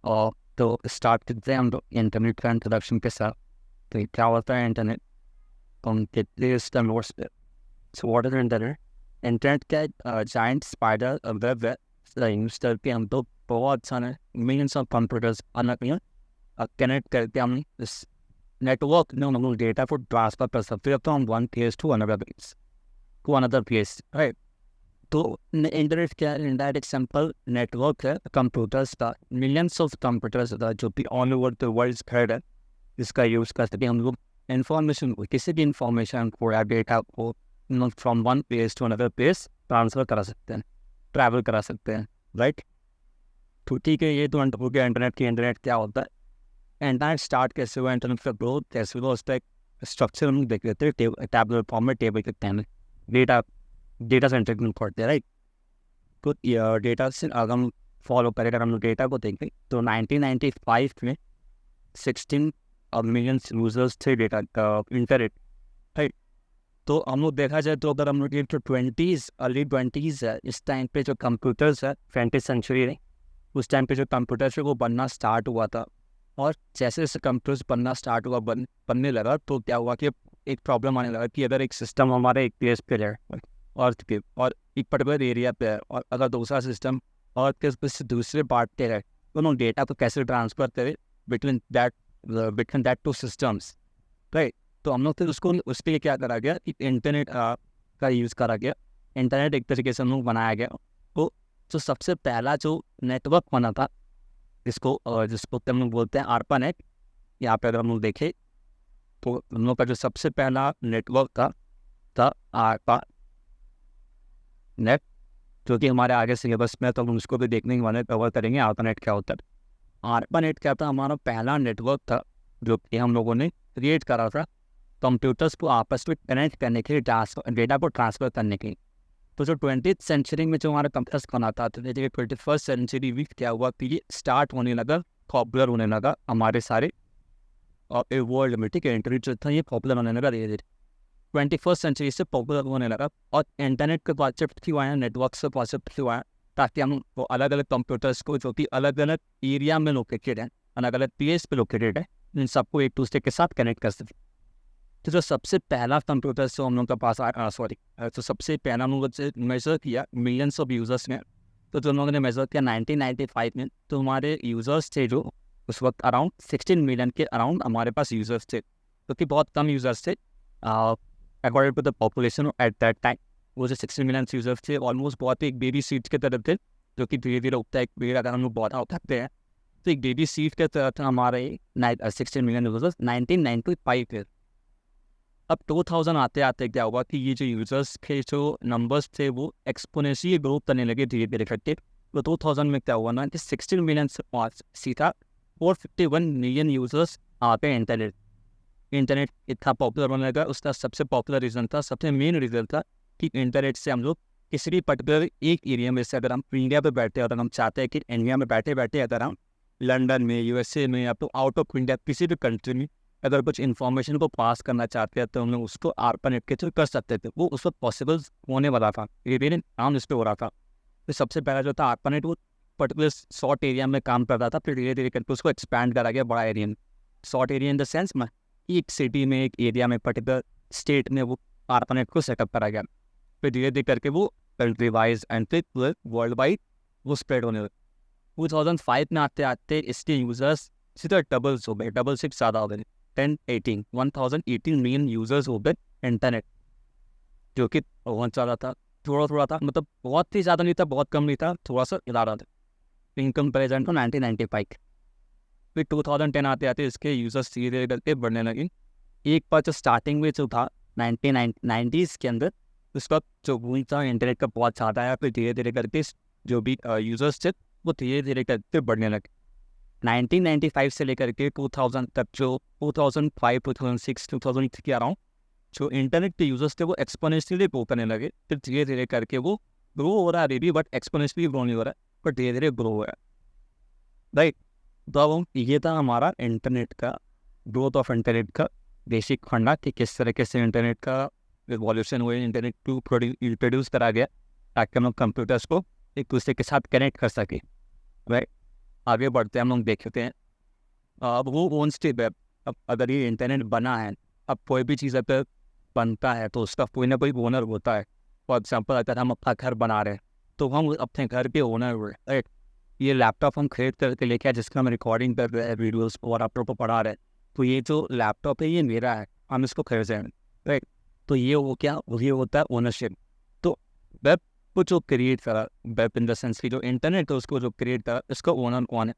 और तो स्टार्ट करते हैं हम लोग इंटरनेट का इंट्रोडक्शन के साथ। तो ये क्या होता है इंटरनेट, हम कितने इसका नोट्स पे। So what is internet? Internet का जाइंट स्पाइडर वेब है यूज करके हम तो बहुत सारे मिलियंस ऑफ कंप्यूटर्स अलग कनेक्ट करके हम इस नेटवर्क में हम लोग डेटा को ट्रांसफर कर सकते हैं from one place to another place, right. तो इंटरनेट क्या है? इंटरनेट एक सिंपल नेटवर्क है कंप्यूटर्स का, मिलियंस ऑफ कंप्यूटर्स का जो कि all over the world spread है। इसका यूज़ कर सके हम लोग इंफॉर्मेशन को, किसी भी इंफॉर्मेशन को या डेटा को from one place to another place transfer करा सकते हैं, ट्रैवल करा सकते हैं, राइट। तो ठीक है, ये तो हो गया इंटरनेट की। इंटरनेट क्या होता है? इंटरनेट स्टार्ट कैसे हुआ, इंटरनेट का ग्रोथ कैसे हुआ, उसका एक स्ट्रक्चर हम देख लेते हैं। टेबल फॉर्म में टेबल के टाइम डेटा डेटा सेंटर में पढ़ते हैं, राइट। तो डेटा से अगर हम फॉलो करें, अगर हम डेटा को देखें तो 1995 में 16 मिलियन यूजर्स थे डेटा इंटरनेट, राइट। तो हम लोग देखा जाए तो अगर हम लोग तो अर्ली ट्वेंटीज़ है, इस टाइम पे जो कंप्यूटर्स है 20th सेंचुरी है, उस टाइम पे जो कंप्यूटर्स है वो बनना स्टार्ट हुआ था। और जैसे जैसे कंप्यूटर्स बनना स्टार्ट हुआ, बनने लगा, तो क्या हुआ कि एक प्रॉब्लम आने लगा कि अगर एक सिस्टम हमारे एक प्लेस पे है अर्थ के और एक पर्टिकुलर एरिया पे है, और अगर दूसरा सिस्टम अर्थ के किसी दूसरे पार्ट पे है, तो उन डेटा को कैसे ट्रांसफर करे between that two systems, right. तो हम लोग फिर उसको उसके लिए क्या करा गया कि इंटरनेट का यूज़ करा गया। इंटरनेट एक तरीके से हम लोग बनाया गया। तो जो सबसे पहला जो नेटवर्क बना था, जिसको हम लोग बोलते हैं ARPANET। यहाँ पे अगर हम लोग देखें तो हम लोग का जो सबसे पहला नेटवर्क था ARPANET, जो कि हमारे आगे सिलेबस में, तो हम उसको भी देखने के वाले कवर करेंगे ARPANET क्या होता है। ARPANET क्या था? हमारा पहला नेटवर्क था जो कि हम लोगों ने क्रिएट करा था कंप्यूटर्स को आपस में कनेक्ट करने के लिए, डेटा को ट्रांसफर करने के लिए। तो जो 20th सेंचुरी में जो हमारा कंप्यूटर्स बना था, तो 21st सेंचुरी भी क्या हुआ कि ये स्टार्ट होने लगा, पॉपुलर होने लगा हमारे सारे वर्ल्ड में, ठीक है। इंटरनेट जो था ये पॉपुलर होने लगा धीरे धीरे, 21st सेंचुरी से पॉपुलर होने लगा। और इंटरनेट के कॉन्सेप्ट क्यों आया, नेटवर्क से कॉन्सेप्ट क्यों आया? ताकि हम वो अलग अलग कंप्यूटर्स को जो कि अलग अलग एरिया में लोकेटेड है, अलग अलग प्लेस पे लोकेटेड है, इन सबको एक दूसरे के साथ कनेक्ट कर सकें। तो जो सबसे पहला कंप्यूटर जो हम लोग के पास तो सबसे पहला हम लोग से मेजर किया मिलियंस ऑफ यूजर्स में। तो जो हम लोगों ने मेजर किया 1995 में, तो हमारे यूजर्स थे जो उस वक्त अराउंड 16 मिलियन के अराउंड हमारे पास यूजर्स थे, जो कि बहुत कम यूजर्स थे according to the population at that time. वो जो 16 मिलियन यूजर्स थे ऑलमोस्ट बहुत ही एक बेबी सीट के तरफ थे, जो कि धीरे धीरे उठता है। एक पेड़ अगर हम लोग पौधा उठाते हैं तो एक बेबी सीट के तरफ था हमारे 16 मिलियन यूजर्स 1995 में। अब 2000 आते आते क्या हुआ कि ये जो यूजर्स के जो नंबर्स थे वो एक्सपोनेंशियल ग्रो करने लगे धीरे धीरे करके। तो 2000 में क्या हुआ ना कि 16 मिलियन से सीधा 451 मिलियन यूजर्स आते हैं इंटरनेट। इंटरनेट इतना पॉपुलर होने लगा, उसका सबसे पॉपुलर रीज़न था, सबसे मेन रीज़न था कि इंटरनेट से हम लोग किसी भी पर्टिकुलर एक एरिया में से, अगर हम इंडिया पे बैठे हैं और हम चाहते हैं कि इंडिया में बैठे बैठे अगर हम लंदन में, USA में, या तो आउट ऑफ इंडिया किसी भी कंट्री में अगर कुछ इन्फॉर्मेशन को पास करना चाहते हैं, तो हम लोग उसको ARPANET के थ्रू कर सकते थे। वो उस वक्त पॉसिबल होने वाला था, ये मेरे नाम इस पर हो रहा था। तो सबसे पहला जो था ARPANET, वो पर्टिकुलर शॉर्ट एरिया में काम कर रहा था, फिर धीरे धीरे करके उसको एक्सपैंड करा गया बड़ा एरिया में। Short area in the sense में एक सिटी में, एक एरिया में, पर्टिकुलर स्टेट में वो ARPANET को सेटअप करा गया। फिर धीरे धीरे करके वो कंट्री वाइज एंड फिर वर्ल्ड वाइड वो स्प्रेड होने लगा। 2005 में आते आते इसके यूजर्स सीधा डबल्स हो गए, डबल से ज़्यादा हो गए। 1018 मिलियन यूजर्स हो गए इंटरनेट, जो कि बहुत ज़्यादा था। थोड़ा थोड़ा था, मतलब बहुत ही ज़्यादा नहीं था, बहुत कम नहीं था, थोड़ा सा ज़्यादा था इन कंपेरिजन टू 1995। फिर 2010 आते आते इसके यूजर्स धीरे धीरे करके बढ़ने लगे। एक बार जो स्टार्टिंग में जो था 1990s के अंदर, उस वक्त जो बूम था इंटरनेट का बहुत ज़्यादा है। फिर धीरे धीरे करके जो भी यूजर्स थे वो धीरे धीरे करके बढ़ने लगे। 1995 से लेकर के 2000 तक, जो 2005, 2006, 2003 के अराउंड जो इंटरनेट के यूजर्स थे वो एक्सपोनेंशियली ग्रो करने लगे। फिर धीरे धीरे करके वो ग्रो हो रहा है अभी भी, बट एक्सपोनेंशियली ग्रो नहीं हो रहा है, बट धीरे धीरे ग्रो हो रहा है, राइट। तो अब ये था हमारा इंटरनेट का ग्रोथ ऑफ इंटरनेट का बेसिक फंडा कि किस तरीके से इंटरनेट का रिवॉल्यूशन हुए, इंटरनेट को इंट्रोड्यूस करा गया ताकि हम लोग कंप्यूटर्स को एक दूसरे के साथ कनेक्ट कर सके, राइट। आगे बढ़ते हैं हम लोग देखते हैं अब वो ओन स्टेप है। अब अगर ये इंटरनेट बना है, अब कोई भी चीज़ अगर बनता है तो उसका कोई ना कोई ओनर होता है। फॉर एग्जाम्पल अगर हम अपना घर बना रहे हैं तो हम अपने घर के ओनर हुए, राइट। ये लैपटॉप हम खरीद करके लेके आए जिसका हम रिकॉर्डिंग कर रहे हैं वीडियोस और आप लोग को पढ़ा रहे हैं, तो ये जो लैपटॉप है ये मेरा है, हम इसको खरीदे हैं, राइट। तो ये वो क्या ये होता है ओनरशिप। तो वेब को जो क्रिएट करा, वेब इन द सेंस की जो इंटरनेट है उसको जो क्रिएट करा, इसका ओनर कौन है?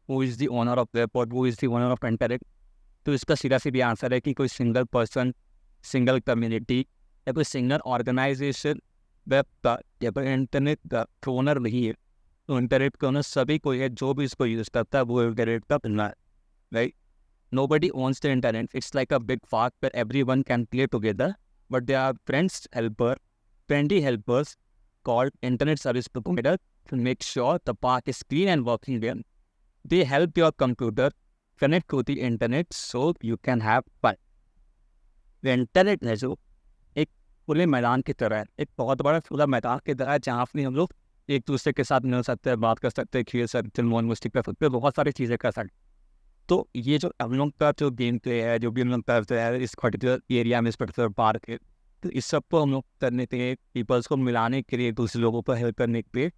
वो is the owner of web और वो is the owner of internet. तो इसका सीधा सीधा आंसर है कि कोई सिंगल पर्सन, सिंगल कम्युनिटी या कोई सिंगल ऑर्गेनाइजेशन वेब का या कोई इंटरनेट का ओनर नहीं है। तो इंटरनेट का ओनर सभी कोई है जो भी इसको यूज़ करता है वो इंटरनेट का बंदा है, right. Nobody owns the internet. It's like a big park where everyone can play together, but there are friendly helpers called internet service provider to make sure the park is clean and working well. They help your computer connect to the internet so you can have fun. The internet है जो एक खुले मैदान की तरह है, एक बहुत बड़ा खुला मैदान की तरह है जहाँ पे हम लोग एक दूसरे के साथ मिल सकते हैं, बात कर सकते हैं, खेल सकते हैं, मौज मस्ती कर सकते हैं, बहुत सारी चीज़ें कर सकते हैं। तो ये जो हम लोग का जो गेम प्ले है, जो भी हम लोग करते हैं इस पर्टिकुलर एरिया में, इस पर्टिकुलर पार्क है, तो इस सब को हम लोग करने के लिए, पीपल्स को मिलाने के लिए, दूसरे लोगों को हेल्प करने के लिए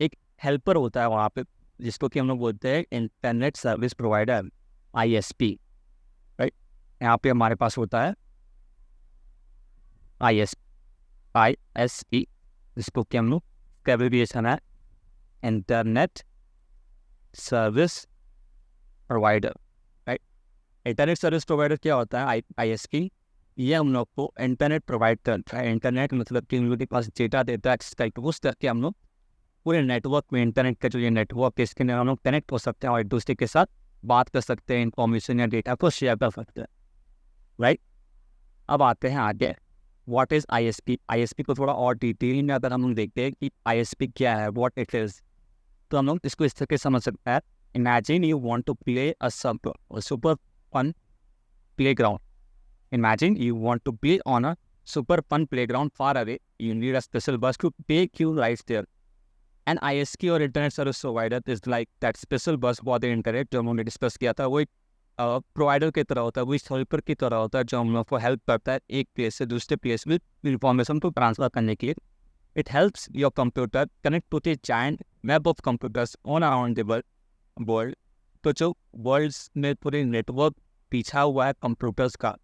एक हेल्पर होता है वहाँ पे, जिसको कि हम लोग बोलते हैं internet service provider, ISP, right. यहाँ पे हमारे पास होता है ISP, जिसको कि हम लोग का एब्रिविएशन है internet service provider, right. Internet service provider क्या होता है? ISP। ये हम लोग को इंटरनेट प्रोवाइड करता है। इंटरनेट मतलब कि हम लोग के पास डेटा देता है जिसका यूज़ करके हम लोग पूरे नेटवर्क में, इंटरनेट का जो ये नेटवर्क है इसके अंदर हम लोग कनेक्ट हो सकते हैं और एक दूसरे के साथ बात कर सकते हैं, इंफॉर्मेशन या डेटा को शेयर कर सकते हैं, राइट। अब आते हैं आगे, व्हाट इज़ ISP। ISP को थोड़ा और डिटेल में अगर हम लोग देखते हैं कि ISP क्या है, व्हाट इट इज़, तो हम लोग इसको इस तरह समझ सकते हैं। Imagine you want to play a super fun playground. Imagine you want to play on a super fun playground far away. You need a special bus to take you right there. An ISP or internet service provider is like that special bus for the internet जो हमने discuss किया था। वो एक provider की तरह होता है, वो एक हेल्पर की तरह होता है जो हम लोग को हेल्प करता है एक प्लेस से दूसरे प्लेस में इंफॉर्मेशन को ट्रांसफर करने के लिए। It helps your computer connect to the giant web of computers on around the world. तो जो वर्ल्ड्स में पूरे नेटवर्क पीछा हुआ है कंप्यूटर्स का,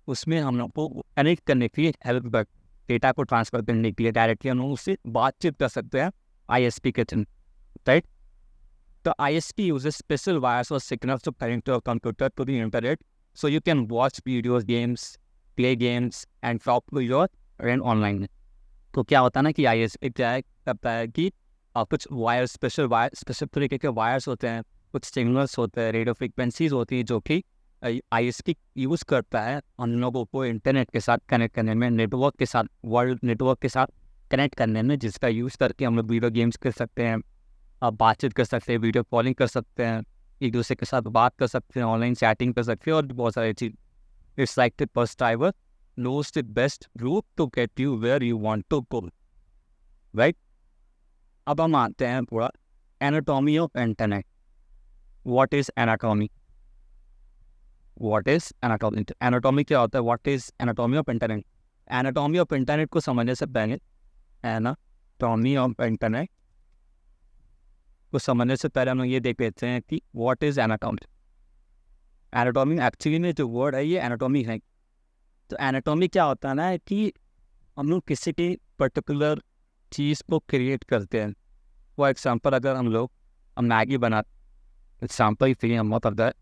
उसमें हम लोग को कनेक्ट करने के लिए हेल्प कर, डेटा को ट्रांसफर करने के लिए डायरेक्टली हम लोग उससे बातचीत कर सकते हैं ISP के थ्रू, राइट। तो ISP uses special wires or signals to connect your computer to the internet so you can watch videos, games, play games and talk to your friend online। तो क्या होता है ना कि ISP क्या है करता है कि कुछ वायर, स्पेशल तरीके के वायर्स होते हैं, कुछ सिग्नल्स होते हैं, रेडियो फ्रिक्वेंसीज होती है जो कि ISP यूज़ करता है हम लोगों को इंटरनेट के साथ कनेक्ट करने में, नेटवर्क के साथ, वर्ल्ड नेटवर्क के साथ कनेक्ट करने में, जिसका यूज़ करके हम लोग वीडियो गेम्स कर सकते हैं, बातचीत कर सकते हैं, वीडियो कॉलिंग कर सकते हैं, एक दूसरे के साथ बात कर सकते हैं, ऑनलाइन चैटिंग कर सकते हैं और बहुत सारी चीज़। It's like the bus driver knows the best route to get you where you want to go, right? अब हम आते हैं पूरा anatomy of internet. What is anatomy? What is anatomy? Anatomy क्या होता है? What is anatomy of internet? Anatomy of internet को समझने से पहले, एनाटॉमी ऑफ इंटरनेट को समझने से पहले हम लोग ये देख लेते हैं कि what is anatomy. Anatomy actually में जो वर्ड है ये एनाटॉमी है। तो एनाटॉमी क्या होता है ना कि हम लोग किसी की पर्टिकुलर चीज़ को क्रिएट करते हैं। फॉर एग्जाम्पल अगर हम लोग मैगी बना, एग्जाम्पल के लिए हम बात करते हैं,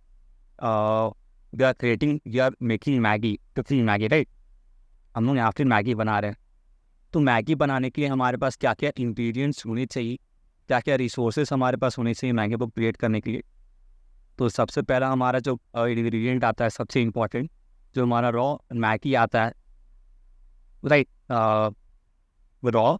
we are creating, we are making Maggi, cooking Maggi, right. हम लोग यहाँ पे मैगी बना रहे हैं, तो मैगी बनाने के लिए हमारे पास क्या क्या इंग्रेडिएंट्स होने चाहिए, क्या क्या रिसोर्सेज हमारे पास होने चाहिए मैगी को क्रिएट करने के लिए। तो सबसे पहला हमारा जो इंग्रेडिएंट आता है, सबसे इम्पोर्टेंट जो हमारा रॉ मैगी आता है, राइट, रॉ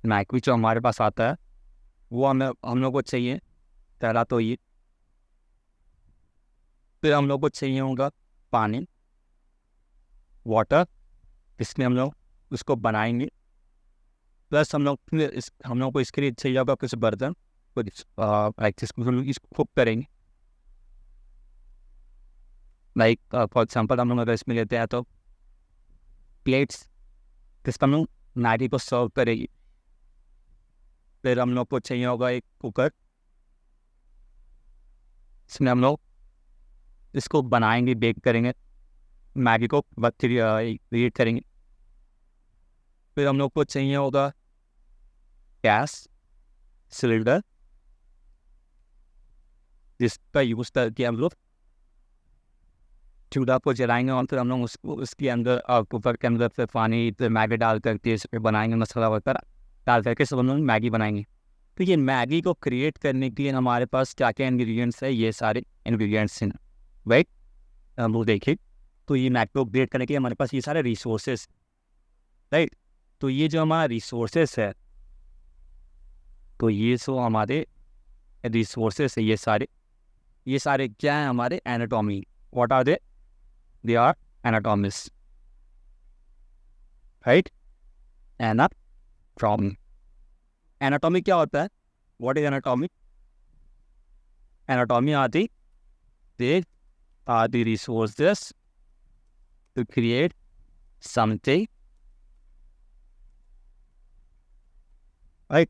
मैगी जो हमारे पास आता है वो हम लोग को चाहिए। पहला तो ये, फिर हम लोग को चाहिए होगा पानी, वाटर, इसमें हम लोग उसको बनाएंगे, प्लस हम लोग को इसके लिए चाहिए होगा कुछ बर्तन, कुछ इसको कुक करेंगे। लाइक फॉर एग्जाम्पल हम लोग अगर इसमें लेते हैं तो प्लेट्स, जिस पर हम लोग मैगी को सर्व करेंगे। फिर हम लोग को चाहिए होगा एक कुकर, इसमें हम लोग इसको बनाएंगे, बेक करेंगे, मैगी को रीड करेंगे। फिर हम लोग को चाहिए होगा गैस सिलेंडर, जिसका यूज़ करके हम लोग चूल्हा को जलाएंगे, और फिर हम लोग उसको उसके अंदर कुकर के अंदर फिर पानी, फिर मैगी डाल करके इस पर बनाएंगे, मसाला वगैरह डाल करके सब हम लोग मैगी बनाएंगे। तो ये मैगी को क्रिएट करने के लिए हमारे पास क्या क्या इंग्रेडिएंट्स है, ये सारे इंग्रेडिएंट्स हैं, राइट। हम लोग देखिए, तो ये मैगी को क्रिएट करने के लिए हमारे पास ये सारे रिसोर्सेस, राइट। तो ये जो हमारा रिसोर्सेस है, तो ये सो हमारे रिसोर्सेस है, ये सारे क्या है, हमारे anatomy. What are they are anatomies, right. Anatomy, anatomy क्या होता है, व्हाट इज एनाटॉमी? एनाटॉमी आती, they are the resources to create something, right?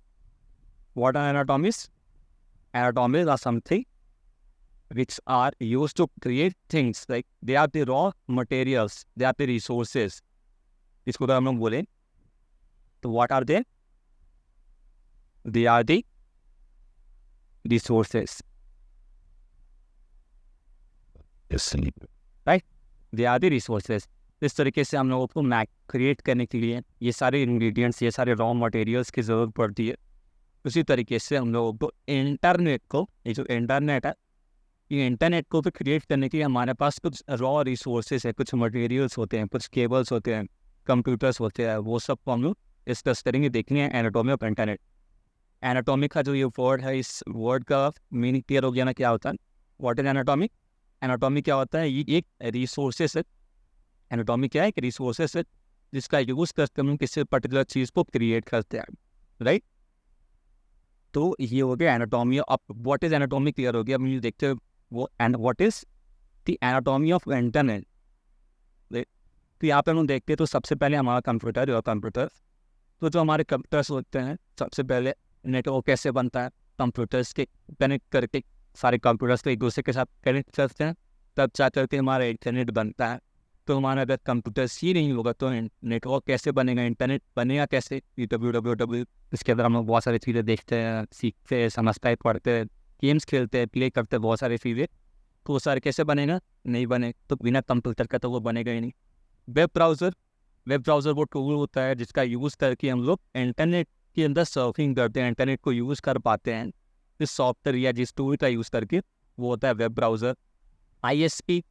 What are anatomies? Anatomies are something which are used to create things, like they are the raw materials, they are the resources. इसको तो हम लोग बोले, तो what are they? They are the resources, right? They are the resources. इस तरीके से हम लोगों को मैक क्रिएट करने के लिए ये सारे इंग्रेडिएंट्स, ये सारे रॉ मटेरियल्स की ज़रूरत पड़ती है। उसी तरीके से हम लोगों को इंटरनेट को, ये जो इंटरनेट है, ये इंटरनेट को भी क्रिएट करने के लिए हमारे पास कुछ रॉ रिसोर्सेज है, कुछ मटेरियल्स होते हैं, कुछ केबल्स होते हैं, कंप्यूटर्स होते हैं, वो सब को हम लोग डिस्कस करेंगे, देखेंगे एनाटॉमी ऑफ इंटरनेट। एनाटॉमी का जो ये वर्ड है, इस वर्ड का मीनिंग क्लियर हो गया ना, क्या होता है, व्हाट इज एनाटॉमी? एनाटॉमी क्या होता है, ये एक रिसोर्सेस है। एनाटॉमी क्या है, एक रिसोर्सेस है जिसका यूज करके हम किसी पर्टिकुलर चीज़ को क्रिएट करते हैं, राइट। तो ये हो गया एनाटॉमी। अब व्हाट इज एनाटॉमी क्लियर हो गया, अब मुझे देखते हो वो, and what is the anatomy of internet. तो यहाँ पे हम देखते हैं, तो सबसे पहले हमारा कंप्यूटर और कंप्यूटर, तो जो हमारे कंप्यूटर्स होते हैं, सबसे पहले नेटवर्क कैसे बनता है, कंप्यूटर्स के कनेक्ट करके सारे कंप्यूटर्स को एक दूसरे के साथ कनेक्ट करते हैं, तब जा करके हमारा इंटरनेट बनता है। तो हमारा अगर कंप्यूटर्स ही नहीं होगा तो नेटवर्क कैसे बनेगा, इंटरनेट बनेगा कैसे? www, इसके अंदर हम लोग बहुत सारी चीज़ें देखते हैं, सीखते हैं, समझते हैं, पढ़ते हैं, गेम्स खेलते हैं, प्ले करते हैं, बहुत सारी चीज़ें। तो वो सारे कैसे बनेगा? नहीं बने तो बिना कंप्यूटर का तो वो बनेगा ही नहीं। वेब ब्राउज़र वो टूल होता है जिसका यूज़ करके हम लोग इंटरनेट के अंदर सर्फिंग करते हैं, इंटरनेट को यूज़ कर पाते हैं। जिस सॉफ्टवेयर या जिस टूल का यूज़ करके, वो होता है web browser. ISP,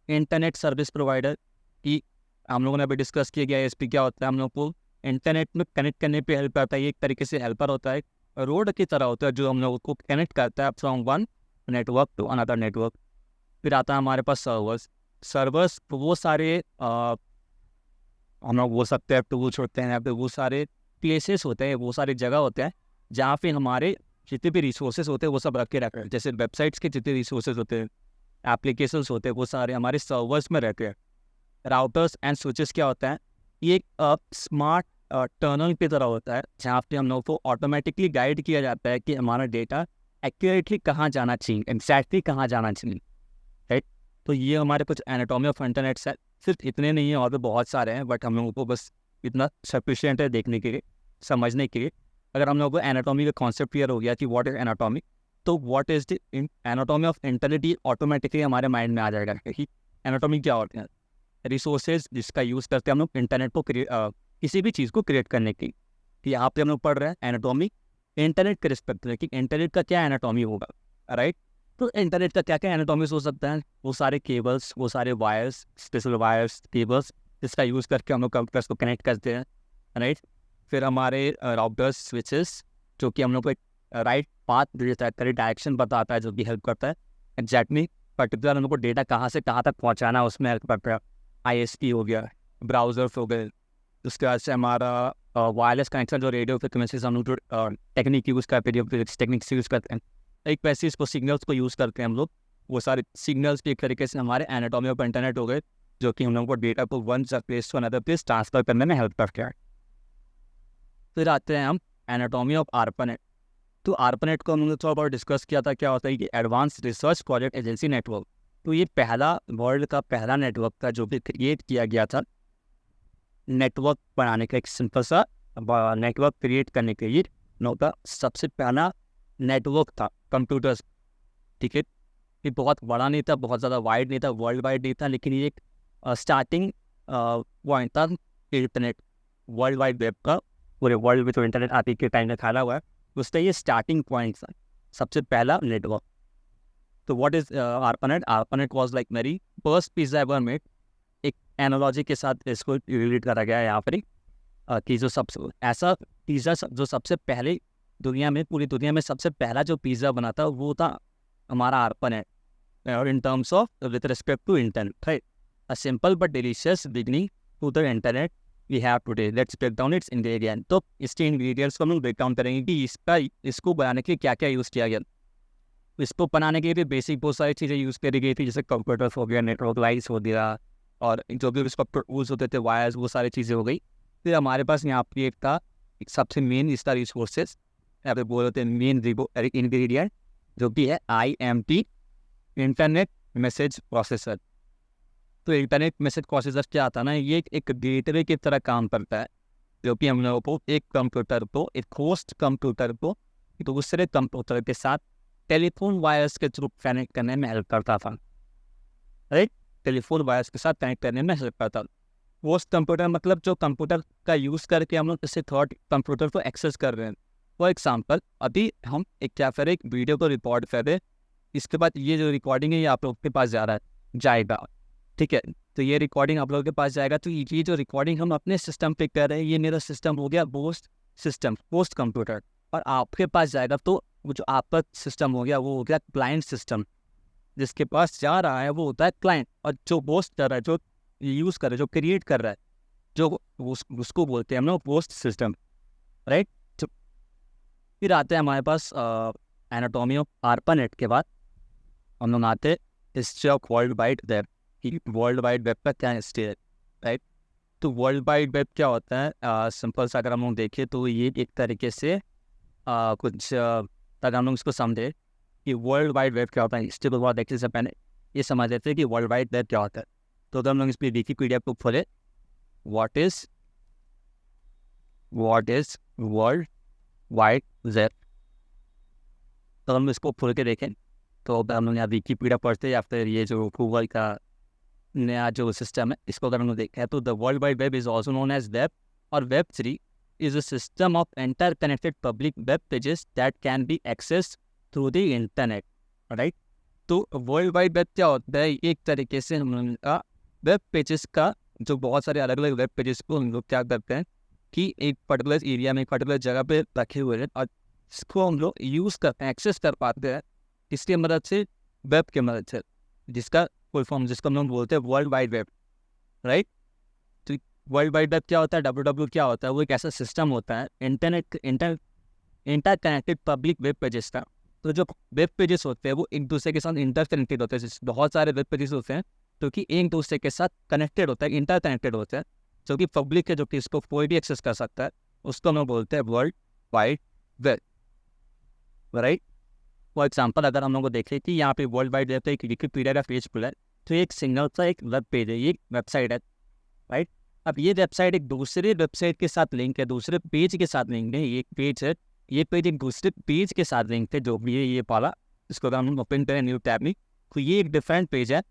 internet service provider, की हम लोगों ने अभी डिस्कस किया गया। ISP क्या होता है, हम लोग को इंटरनेट में कनेक्ट करने पे हेल्प करता है। ये एक तरीके से हेल्पर होता है, रोड की तरह होता है जो हम लोगों को कनेक्ट करता है from one network to another network. फिर आता है हमारे पास सर्वर्स वो सारे हम लोग बोल सकते हैं टूल्स होते हैं, यहाँ पे वो सारे प्लेसेस होते हैं, वो सारी जगह होते हैं जहाँ पे हमारे जितने भी रिसोर्सेज होते हैं वो सब रखे रहते हैं। जैसे वेबसाइट्स के जितने रिसोर्सेज होते हैं, एप्लीकेशंस होते हैं, वो सारे हमारे सर्वर्स में रहते हैं। राउटर्स एंड स्विचेस क्या होता है, ये एक स्मार्ट टर्नल की तरह होता है जहाँ पे हम लोग को ऑटोमेटिकली गाइड किया जाता है कि हमारा डेटा एक्यूरेटली कहाँ जाना चाहिए, एग्जैक्टली कहाँ जाना चाहिए, राइट। तो ये हमारे कुछ एनाटॉमी ऑफ इंटरनेट्स है। सिर्फ इतने नहीं है, और भी बहुत सारे हैं, बट हम लोगों को बस इतना सफिशिएंट है देखने के लिए, समझने के लिए। अगर हम लोगों को एनाटॉमी का कॉन्सेप्ट क्लियर हो गया कि व्हाट इज एनाटॉमी, तो what is the anatomy of internet, ये ऑटोमेटिकली हमारे माइंड में आ जाएगा कि एनाटॉमी क्या होता है। रिसोर्सेज जिसका यूज़ करते हैं हम लोग इंटरनेट को किसी भी चीज़ को क्रिएट करने की। कि यहाँ पे हम लोग पढ़ रहे हैं एनाटॉमी इंटरनेट के रिस्पेक्ट में, कि इंटरनेट का क्या एनाटॉमी होगा, राइट। तो इंटरनेट का क्या क्या एनाटॉमीज हो सकता है, वो सारे केबल्स, वो सारे वायर्स, स्पेशल वायर्स, केबल्स, जिसका यूज़ करके हम लोग कंप्यूटर्स को कनेक्ट करते हैं, राइट। फिर हमारे राउटर्स, स्विचेस, जो कि हम लोग को एक राइट पाथ देता है, करेक्ट डायरेक्शन बताता है, जो कि हेल्प करता है एग्जैक्टली पर्टिकुलर हम लोग को डेटा कहाँ से कहाँ तक पहुँचाना है, उसमें हेल्प करता है। ISP हो गया, ब्राउज़र्स हो गए, उसके बाद से हमारा वायरलेस कनेक्शन, जो रेडियो फ्रिक्वेंसी हम लोग जो टेक्निक यूज़ करते हैं, रेडियो टेक्निक से यूज़ करते हैं, एक वैसे इसको सिग्नल्स को यूज़ करते हैं हम लोग। वो सारे सिग्नल्स भी एक तरीके से हमारे एनाटॉमी ऑफ इंटरनेट हो गए, जो कि हम लोग को डेटा को one place to another place transfer करने में हेल्प करते हैं। फिर आते हैं हम एनाटॉमी ऑफ आर्पानेट। तो आर्पानेट को हमने थोड़ा बहुत डिस्कस किया था, क्या होता है कि advance research project agency network. तो ये पहला वर्ल्ड का पहला नेटवर्क था जो कि क्रिएट किया गया था नेटवर्क बनाने का, एक सिंपल सा नेटवर्क क्रिएट करने के लिए का सबसे पहला नेटवर्क था कंप्यूटर्स। ठीक है, ये बहुत बड़ा नहीं था, बहुत ज़्यादा वाइड नहीं था, वर्ल्ड वाइड नहीं था, लेकिन ये एक स्टार्टिंग पॉइंट था इंटरनेट, वर्ल्ड वाइड वेब का। पूरे वर्ल्ड में तो इंटरनेट आते के टाइम में फैला हुआ है, उसका ये स्टार्टिंग पॉइंट था, सबसे पहला नेटवर्क। तो what is ARPANET? ARPANET was like मेरी फर्स्ट पिज्जा एवर मेड। एक एनालॉजी के साथ इसको रिलेट करा गया है यहाँ पर कि जो सबसे ऐसा पिज़्ज़ा जो सबसे पहले दुनिया में, पूरी दुनिया में सबसे पहला जो पिज़्ज़ा बना था वो था हमारा आर्पानेट। और in terms of with respect to internet, right, a simple but delicious beginning to the internet we have today. Let's break down its ingredient. तो इसके इंग्रेडिएंट्स को हम ब्रेक डाउन करेंगे कि इसको बनाने के लिए क्या क्या यूज़ किया गया। इसको बनाने के लिए बेसिक बहुत सारी चीज़ें यूज़ करी गई थी, जैसे कंप्यूटर्स हो गया, नेटवर्क लाइट्स हो गया, और जो भी उसका यूज़ होते थे वायर्स, वो सारी चीज़ें हो गई। फिर हमारे पास यहाँ पर एक था, एक सबसे मेन इसका रिसोर्सेज यहाँ पे बोल रहे थे मेन इंग्रेडिएंट, जो कि है IMP, इंटरनेट मैसेज प्रोसेसर। तो इंटरनेट मैसेज प्रोसेसर क्या आता है ना, ये एक गेटवे की तरह काम करता है, जो कि हम लोगों को एक कंप्यूटर को, एक होस्ट कंप्यूटर को दूसरे कंप्यूटर के साथ टेलीफोन वायर्स के थ्रू कनेक्ट करने में हेल्प करता था, राइट। टेलीफोन वायर्स के साथ कनेक्ट करने में हेल्प करता था। होस्ट कंप्यूटर मतलब जो कंप्यूटर का यूज़ करके हम लोग किसी थर्ड कंप्यूटर को एक्सेस कर रहे हैं। फॉर एग्जाम्पल, अभी हम एक वीडियो को रिकॉर्ड कर रहे हैं, इसके बाद ये जो रिकॉर्डिंग है ये आप लोग के पास जाएगा, ठीक है। तो ये रिकॉर्डिंग आप लोगों के पास जाएगा, तो ये जो रिकॉर्डिंग हम अपने सिस्टम पे कर रहे हैं, ये मेरा सिस्टम हो गया होस्ट कंप्यूटर, और आपके पास जाएगा तो वो जो आपका सिस्टम हो गया वो हो गया क्लाइंट सिस्टम। जिसके पास जा रहा है वो होता है क्लाइंट, और जो होस्ट कर रहा है, जो यूज़ कर रहा है, जो क्रिएट कर रहा है, जो उसको बोलते हैं हम लोग होस्ट सिस्टम, राइट। तो फिर आते हैं हमारे पास एनाटॉमी ऑफ आर्पानेट के बाद हम लोग आते हैं history of world wide web, कि वर्ल्ड वाइड वेब का क्या हिस्ट्री है, राइट। तो वर्ल्ड वाइड वेब क्या होता है, सिंपल सा अगर हम लोग देखें तो ये एक तरीके से कुछ अगर हम लोग इसको समझे कि वर्ल्ड वाइड वेब क्या होता है, हिस्ट्री को बहुत देखने से पहले ये समझ लेते हैं कि वर्ल्ड वाइड वेब क्या होता है। तो अगर हम लोग इस पर विकिपीडिया को खोले, what is world wide web, तो हम इसको खोल के देखें तो अगर हम लोग यहाँ विकिपीडिया पढ़ते हैं या फिर ये जो गूगल का नया जो सिस्टम है इसको अगर हम लोग देखें, तो the world wide web is also known as web, और web 3 is a system of interconnected public web pages that can be accessed through the internet, right? तो वर्ल्ड वाइड वेब क्या होता है, एक तरीके से हम लोग का वेब पेजेस का, जो बहुत सारे अलग अलग वेब पेजेस को हम लोग क्या करते हैं कि एक पर्टिकुलर एरिया में, एक पर्टिकुलर जगह पे रखे हुए हैं, और इसको हम लोग यूज़ करते हैं, एक्सेस कर पाते हैं इसकी मदद से, वेब की मदद से, जिसका फुल फॉर्म जिसको हम लोग बोलते हैं वर्ल्ड वाइड वेब, राइट। तो वर्ल्ड वाइड वेब क्या होता है, WW क्या होता है, वो एक ऐसा सिस्टम होता है इंटरकनेक्टेड पब्लिक वेब पेजेस का। तो जो वेब पेजेस होते हैं वो एक दूसरे के साथ इंटरकनेक्टेड होते हैं, बहुत सारे वेब पेजेस होते हैं जो कि एक दूसरे के साथ कनेक्टेड होता है, इंटरकनेक्टेड होते हैं, जो कि पब्लिक है, जो कि इसको कोई भी एक्सेस कर सकता है, उसको हम लोग बोलते हैं world wide web, right. For example अगर हम लोग को देखें कि यहाँ पे वर्ल्ड वाइड वेब का एक विकिपीडिया का पेज खुला है, तो एक सिंगल सा एक वेब पेज है, ये वेबसाइट है, राइट। अब ये वेबसाइट एक दूसरे वेबसाइट के साथ लिंक है, दूसरे पेज के साथ लिंक है, ये पेज है, ये पेज एक दूसरे पेज के साथ लिंक है, जो भी है ये पाला, इसको हम ओपन करें न्यू टैब में, तो ये एक डिफरेंट पेज है,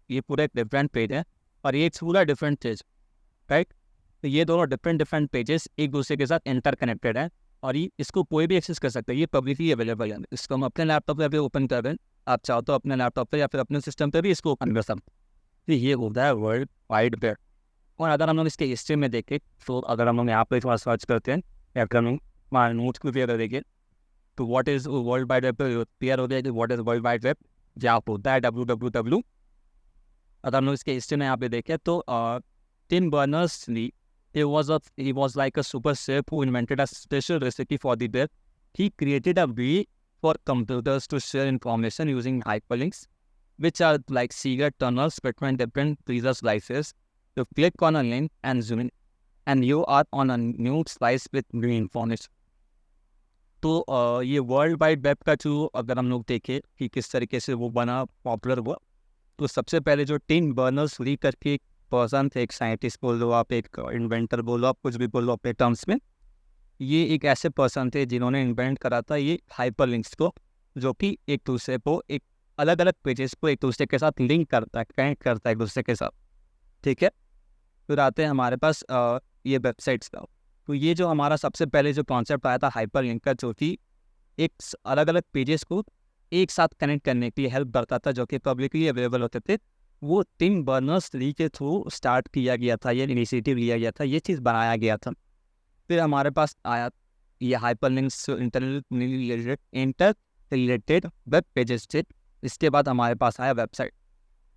ये पूरा एक डिफरेंट पेज है, और ये पूरा डिफरेंट पेज, राइट। तो ये दोनों डिफरेंट पेजेस एक दूसरे के साथ इंटरकनेक्टेड है, और ये इसको कोई भी एक्सेस कर सकता है, ये पब्लिकली अवेलेबल है। इसको हम अपने लैपटॉप पे अभी ओपन कर रहे हैं, आप चाहो तो अपने लैपटॉप पे या फिर अपने सिस्टम पे भी इसको ओपन कर सकते हैं। तो ये होता है वर्ल्ड वाइड वेब। और अगर हम लोग इसके हिस्ट्री में देखें, तो अगर हम लोग यहाँ पे थोड़ा सर्च करते हैं या फिर हम लोग हमारे नोट्स को क्लियर देखें, तो what is world wide web clear हो गया कि what is world wide web, जहाँ होता है WWW। अगर हम लोग इसके हिस्ट्री में यहाँ पे देखें तो Tim Berners Lee he was like a super chef who invented a special recipe for the web. He created a way for computers to share information using hyperlinks, which are like secret tunnels between different pizza slices. You click on a link and zoom in, and you are on a new slice with new information. तो ये world wide web का जो अगर हम लोग देखें कि किस तरीके से वो बना, पॉपुलर हुआ, तो सबसे पहले जो टिम बर्नर्स ली करके एक पर्सन थे, एक साइंटिस्ट बोल लो आप, एक इन्वेंटर बोलो आप, कुछ भी बोलो अपने टर्म्स में, ये एक ऐसे पर्सन थे जिन्होंने इन्वेंट करा था ये हाइपरलिंक्स को, जो कि एक दूसरे को, एक अलग अलग पेजेस को एक दूसरे के साथ लिंक करता है, कनेक्ट करता है एक दूसरे के साथ, ठीक है। फिर आते हैं हमारे पास ये वेबसाइट्स का। तो ये जो हमारा सबसे पहले जो कॉन्सेप्ट आया था हाइपरलिंक का, जो कि एक अलग अलग पेजेस को एक साथ कनेक्ट करने के लिए हेल्प करता था, जो कि पब्लिकली अवेलेबल होते थे, वो टिम बर्नर्स ली के थ्रू स्टार्ट किया गया था, ये इनिशिएटिव लिया गया था, ये चीज़ बनाया गया था। फिर हमारे पास आया ये hyperlinks inter related web pages थे। इसके बाद हमारे पास आया वेबसाइट।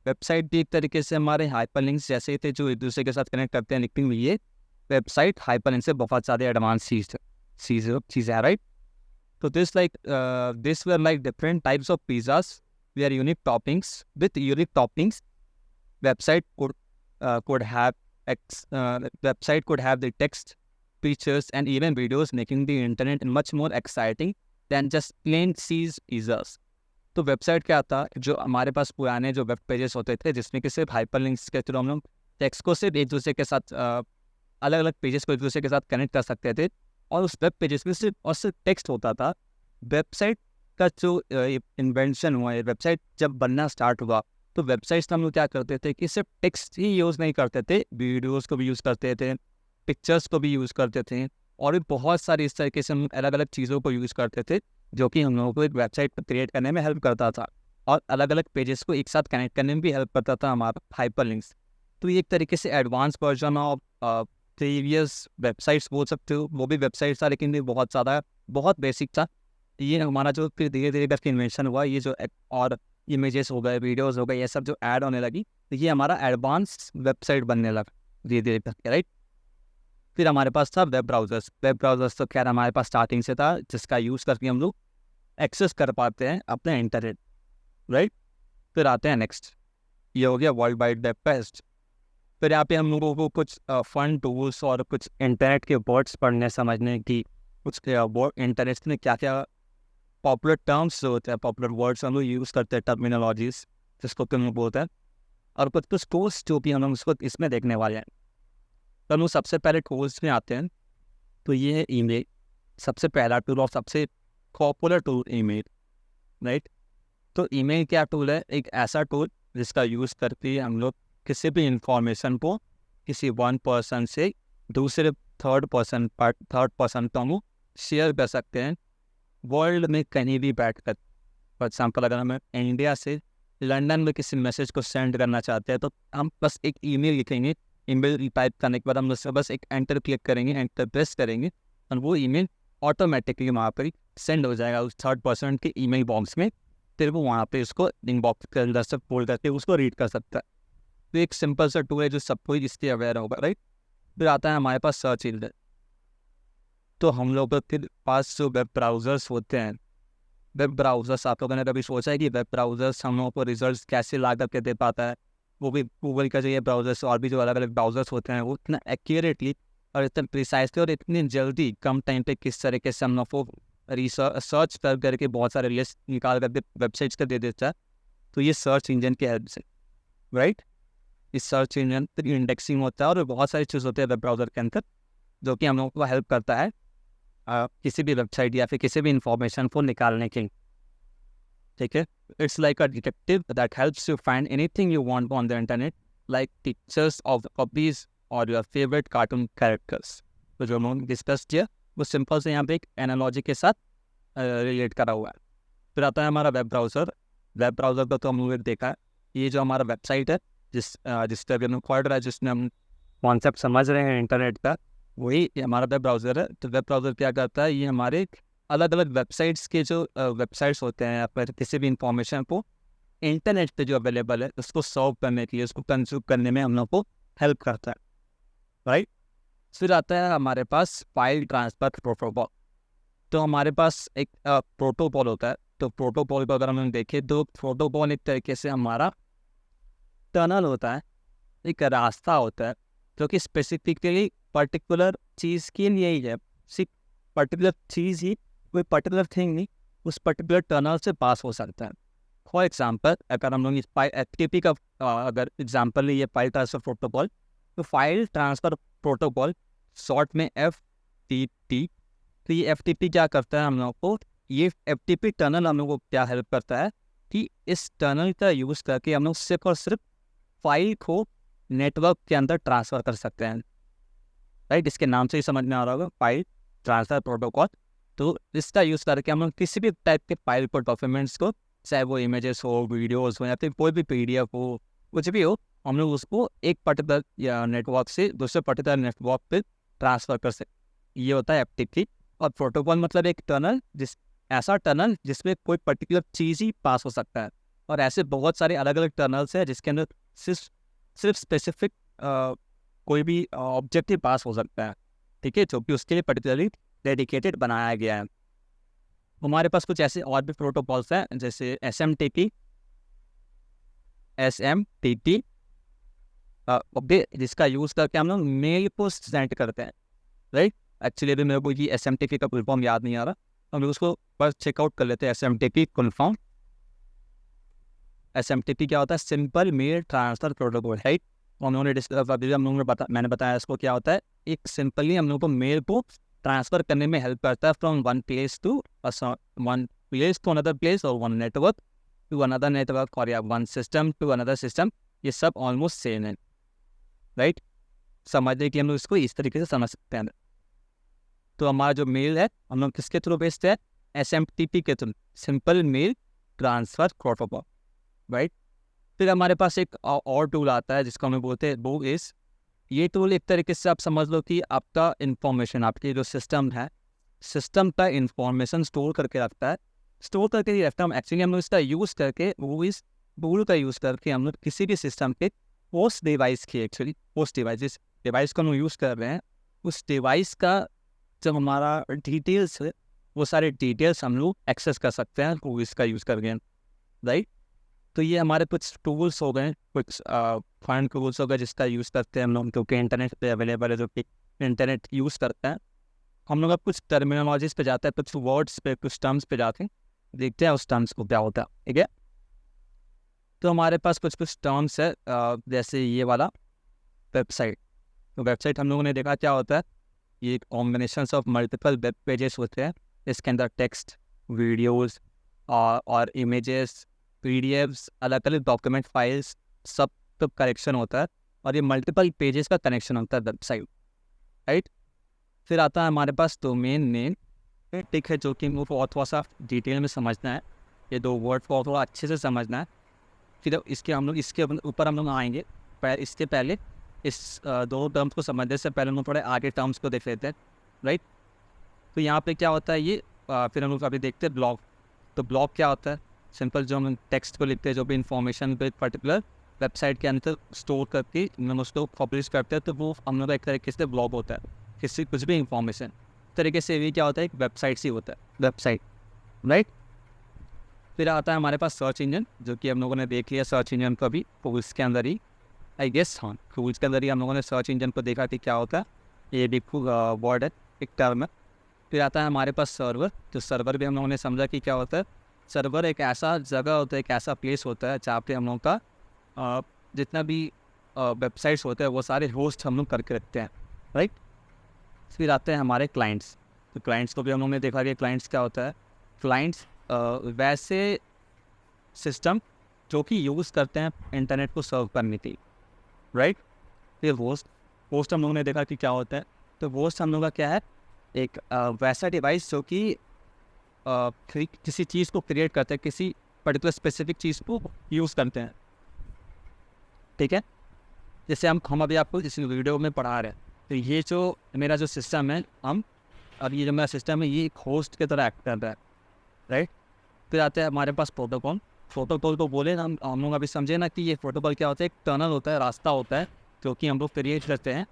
वेबसाइट भी एक तरीके से हमारे हाइपरलिंक्स जैसे ही थे, जो एक दूसरे के साथ कनेक्ट करते हैं, लेकिन ये वेबसाइट हाइपरलिंक से बहुत ज़्यादा एडवांस चीज़ है, right. So this were like different types of pizzas where unique toppings. With unique toppings, website could have the text, pictures, and even videos, making the internet much more exciting than just plain cheese pizzas. तो website क्या था, जो हमारे पास पुराने जो web pages होते थे, जिसमें कि सिर्फ हाइपरलिंक्स के थ्रू हम लोग टेक्स्ट को सिर्फ एक दूसरे के साथ अलग अलग पेजेस को एक दूसरे के साथ कनेक्ट कर सकते थे, और उस वेब पेजेस में सिर्फ टेक्स्ट होता था। वेबसाइट का जो इन्वेंशन हुआ है, वेबसाइट जब बनना स्टार्ट हुआ, तो वेबसाइट्स हम लोग क्या करते थे कि सिर्फ टेक्स्ट ही यूज़ नहीं करते थे, वीडियोस को भी यूज़ करते थे, पिक्चर्स को भी यूज़ करते थे, और भी बहुत सारी इस तरीके से हम अलग अलग चीज़ों को यूज़ करते थे, जो कि हम लोगों को एक वेबसाइट क्रिएट करने में हेल्प करता था, और अलग अलग पेजेस को एक साथ कनेक्ट करने में भी हेल्प करता था हमारा हाइपरलिंक्स। तो ये एक तरीके से advance version of previous websites बोल सकते हो, वो भी वेबसाइट्स था, लेकिन ये बहुत बेसिक था। ये हमारा जो फिर धीरे धीरे करके इन्वेंशन हुआ, ये जो और इमेजेस हो गए, वीडियोस हो गए, ये सब जो ऐड होने लगी, तो ये हमारा एडवांस वेबसाइट बनने लगा धीरे धीरे करके, राइट। फिर हमारे पास था वेब ब्राउजर्स तो खैर हमारे पास स्टार्टिंग से था, जिसका यूज़ करके हम लोग एक्सेस कर पाते हैं अपने इंटरनेट, राइट। फिर आते हैं नेक्स्ट, ये हो गया वर्ल्ड वाइड वेब पेस्ट। फिर यहाँ पे हम लोगों को कुछ फन टूल्स और कुछ इंटरनेट के वर्ड्स पढ़ने समझने की, कुछ इंटरनेट में क्या क्या पॉपुलर टर्म्स जो होते हैं, पॉपुलर वर्ड्स हम लोग यूज़ करते हैं, टर्मिनोलॉजीज जिसको तुम लोग बोलते हैं, और कुछ टूल्स जो भी हम लोग उसको इसमें देखने वाले हैं। तो हम लोग सबसे पहले टूल्स में आते हैं, तो ये है ईमेल। सबसे पहला टूल और सबसे पॉपुलर टूल ईमेल, राइट। तो ईमेल क्या टूल है, एक ऐसा टूल जिसका यूज़ करके हम लोग किसी भी इंफॉर्मेशन को किसी वन पर्सन से दूसरे थर्ड पर्सन को हम शेयर कर सकते हैं, वर्ल्ड में कहीं भी बैठ कर। फॉर एग्जाम्पल, अगर हम इंडिया से लंदन में किसी मैसेज को सेंड करना चाहते हैं, तो हम बस एक ईमेल लिखेंगे, ईमेल टाइप करने के बाद हम उससे बस एक एंटर क्लिक करेंगे, एंटर प्रेस करेंगे, और वो ईमेल ऑटोमेटिकली वहाँ पर सेंड हो जाएगा उस थर्ड पर्सन के ईमेल बॉक्स में। फिर वो वहाँ पे उसको इनबॉक्स के अंदर से फोल्ड करके उसको रीड कर सकता है। तो एक सिंपल सा टूल है जो सब कोई इसके अवेयर होगा, राइट। फिर आता है हमारे पास सर्च इंजन। तो हम लोग के पास जो वेब ब्राउज़र्स होते हैं, वेब ब्राउज़र्स, आप लोगों ने कभी सोचा है कि वेब ब्राउज़र्स हम लोगों को रिजल्ट कैसे ला करके दे पाता है? वो भी गूगल का जो ये ब्राउज़र्स और भी जो अलग अलग ब्राउज़र्स होते हैं, वो इतना एक्यूरेटली और इतना प्रिसाइसली और इतनी जल्दी कम टाइम पे किस तरीके से हम लोग को सर्च कर करके बहुत सारे लिस्ट निकाल करके वेबसाइट्स का दे देता है। तो ये सर्च इंजन की हेल्प से, राइट। इस सर्च इंजन पर इंडेक्सिंग होता है और बहुत सारी चीज़ होती है वेब ब्राउज़र के अंदर, जो कि हम लोगों को हेल्प करता है किसी भी वेबसाइट या फिर किसी भी इंफॉर्मेशन को निकालने के, ठीक है। It's like a detective that helps you find anything you want on the internet, like pictures of copies और योर फेवरेट कार्टून कैरेक्टर्स। तो जो हमने डिस्कस किया वो सिंपल से यहाँ पे एक एनालॉजी के साथ रिलेट करा हुआ है। फिर आता है हमारा वेब ब्राउज़र। वेब ब्राउज़र का तो हम लोगों ने देखा है, ये जो हमारा वेबसाइट है जिस पर हम पढ़ रहा है, जिसमें हम कॉन्सेप्ट समझ रहे हैं इंटरनेट का, वही हमारा वेब ब्राउज़र है। तो वेब ब्राउज़र क्या करता है, ये हमारे अलग अलग वेबसाइट्स के जो वेबसाइट्स होते हैं या फिर किसी भी इंफॉर्मेशन को इंटरनेट पे जो अवेलेबल है उसको सर्व करने के लिए, उसको कंज्यूम करने में हम लोग को हेल्प करता है, राइट। फिर आता है हमारे पास फाइल ट्रांसफ़र प्रोटोकॉल। तो हमारे पास एक प्रोटोकॉल होता है। तो प्रोटोकॉल को अगर हम देखें तो प्रोटोकॉल एक तरीके से हमारा टनल होता है, एक रास्ता होता है जो कि स्पेसिफिकली पर्टिकुलर चीज़ के लिए ही है। सिर्फ पर्टिकुलर चीज़ ही, कोई पर्टिकुलर थिंग नहीं, उस पर्टिकुलर टनल से पास हो सकता है। फॉर एग्जांपल अगर हम लोग इस एफटीपी का अगर एग्जांपल लिए फाइल ट्रांसफ़र प्रोटोकॉल, तो फाइल ट्रांसफ़र प्रोटोकॉल शॉर्ट में एफटीपी। तो ये एफटीपी क्या करता है हम लोग को, ये एफटीपी टनल हम लोग को क्या हेल्प करता है कि इस टनल का यूज़ करके हम लोग सिर्फ और सिर्फ फाइल को नेटवर्क के अंदर ट्रांसफ़र कर सकते हैं। राइट, इसके नाम से ही समझ में आ रहा होगा, फाइल ट्रांसफ़र प्रोटोकॉल। तो इसका यूज़ करके हम लोग किसी भी टाइप के फाइल को, डॉक्यूमेंट्स को, चाहे वो इमेजेस हो, वीडियोज़ हो या फिर कोई भी पीडीएफ हो, कुछ भी हो, हम लोग उसको एक पर्टिकुलर या नेटवर्क से दूसरे पर्टिकुलर नेटवर्क पे ट्रांसफ़र कर सकते। ये होता है एफटीपी। और प्रोटोकॉल मतलब एक टनल, ऐसा टनल जिसमें कोई पर्टिकुलर चीज़ ही पास हो सकता है। और ऐसे बहुत सारे अलग अलग टनल्स हैं जिसके अंदर सिर्फ स्पेसिफिक कोई भी ऑब्जेक्ट ही पास हो सकता है, ठीक है, जो कि उसके लिए पर्टिकुलरली डेडिकेटेड बनाया गया है। हमारे पास कुछ ऐसे और भी प्रोटोकॉल्स हैं जैसे एसएमटीपी ओके, जिसका यूज़ करके हम लोग मेल को सेंड करते हैं। राइट, एक्चुअली अभी मेरे को ये एसएमटीपी का फुल फॉर्म याद नहीं आ रहा, हम लोग उसको बस चेकआउट कर लेते हैं। एसएमटीपी फुल फॉर्म, एसएमटीपी क्या होता है, simple mail transfer protocol. Right, मैंने बताया इसको क्या होता है, एक सिंपली हम लोग को मेल को ट्रांसफ़र करने में हेल्प करता है from one place to another place, और one network to another network, और या one system to another system. ये सब ऑलमोस्ट सेम है। राइट, समझने कि हम लोग इसको इस तरीके से समझ सकते हैं। तो हमारा जो मेल है हम लोग किसके थ्रू भेजते हैं, एसएमटीपी के through, simple mail transfer protocol. Right, फिर हमारे पास एक और टूल आता है जिसको हमें बोलते हैं वो इस, ये टूल एक तरीके से आप समझ लो कि आपका इंफॉर्मेशन, आपकी जो सिस्टम है, सिस्टम का इंफॉर्मेशन स्टोर करके रखता है। स्टोर करके ही रखता है, एक्चुअली हम लोग इसका यूज़ करके, वो इस टूल का यूज़ करके हम लोग किसी भी सिस्टम के होस्ट डिवाइस की, एक्चुअली होस्ट डिवाइस, जिस डिवाइस को हम लोग यूज़ कर रहे हैं, उस डिवाइस का जब हमारा डिटेल्स है, वो सारे डिटेल्स हम लोग एक्सेस कर सकते हैं वो इसका यूज़ करके। राइट, तो ये हमारे कुछ टूल्स हो गए, कुछ फंड टूल्स हो गए जिसका यूज़ करते हैं हम लोग, क्योंकि इंटरनेट पे अवेलेबल है, जो कि इंटरनेट यूज़ करते हैं हम लोग। अब कुछ टर्मिनोलॉजीज़ पे जाते हैं, कुछ वर्ड्स पे, कुछ टर्म्स पे जाते हैं, देखते हैं उस टर्म्स को क्या होता है। ठीक है, तो हमारे पास कुछ कुछ टर्म्स है, जैसे ये वाला वेबसाइट। तो वेबसाइट हम लोगों ने देखा क्या होता है, ये combination of multiple web pages होते हैं। इसके अंदर टेक्स्ट, वीडियोज़ और इमेजेस, पीडीएफ्स, अलग अलग डॉक्यूमेंट फाइल्स, सब कनेक्शन होता है, और ये मल्टीपल पेजेस का कनेक्शन होता है वेबसाइट। राइट, फिर आता है हमारे पास डोमेन नेम। ठीक है, जो कि मुझको और थोड़ा सा डिटेल में समझना है, ये दो वर्ड को और थोड़ा अच्छे से समझना है। फिर इसके ऊपर हम लोग आएंगे। इसके पहले इस दो टर्म्स को समझने से पहले हम लोग थोड़े आगे टर्म्स को देख लेते हैं। राइट, तो यहाँ पे क्या होता है ये, फिर हम लोग अभी देखते हैं ब्लॉग। तो ब्लॉग क्या होता है, सिंपल जो हम टेक्स्ट को लिखते हैं, जो भी इंफॉर्मेशन पे पर्टिकुलर वेबसाइट के अंदर स्टोर करके हम उसको पब्लिश करते हैं, तो वो हम लोग एक तरीके से ब्लॉग होता है। किसी कुछ भी इंफॉर्मेशन तरीके से ये क्या होता है, एक वेबसाइट से होता है, वेबसाइट। राइट, फिर आता है हमारे पास सर्च इंजन, जो कि हम लोगों ने देख लिया सर्च इंजन को भी टूल्स के अंदर ही, आई गेस। हाँ, टूल्स के अंदर ही हम लोगों ने सर्च इंजन को देखा कि क्या होता है, ये भी वर्ड है, एक टर्म है। फिर आता है हमारे पास सर्वर। तो सर्वर भी हम लोगों ने समझा कि क्या होता है। सर्वर एक ऐसा जगह होता है, एक ऐसा प्लेस होता है जहाँ पे हम लोगों का जितना भी वेबसाइट्स होते हैं वो सारे होस्ट हम लोग करके रखते हैं। राइट, फिर आते हैं हमारे क्लाइंट्स। तो क्लाइंट्स को भी हम लोगों ने देखा कि क्लाइंट्स क्या होता है। क्लाइंट्स वैसे सिस्टम जो कि यूज़ करते हैं इंटरनेट को सर्व करने के लिए। राइट, फिर होस्ट हम लोगों ने देखा कि क्या होता है। तो होस्ट हम लोग का क्या है, एक वैसा डिवाइस जो कि किसी चीज़ को क्रिएट करते हैं, किसी पर्टिकुलर स्पेसिफिक चीज़ को यूज़ करते हैं। ठीक है, जैसे हम अभी आपको इस वीडियो में पढ़ा रहे हैं, तो ये जो मेरा जो सिस्टम है, अब ये जो मेरा सिस्टम है ये एक होस्ट की तरह एक्ट कर रहा है। राइट, फिर आते हैं हमारे पास प्रोटोकॉल। प्रोटोकॉल को बोले हम लोग अभी समझे ना कि ये प्रोटोकॉल क्या होता है, एक टनल होता है, रास्ता होता है, जो कि हम लोग क्रिएट करते हैं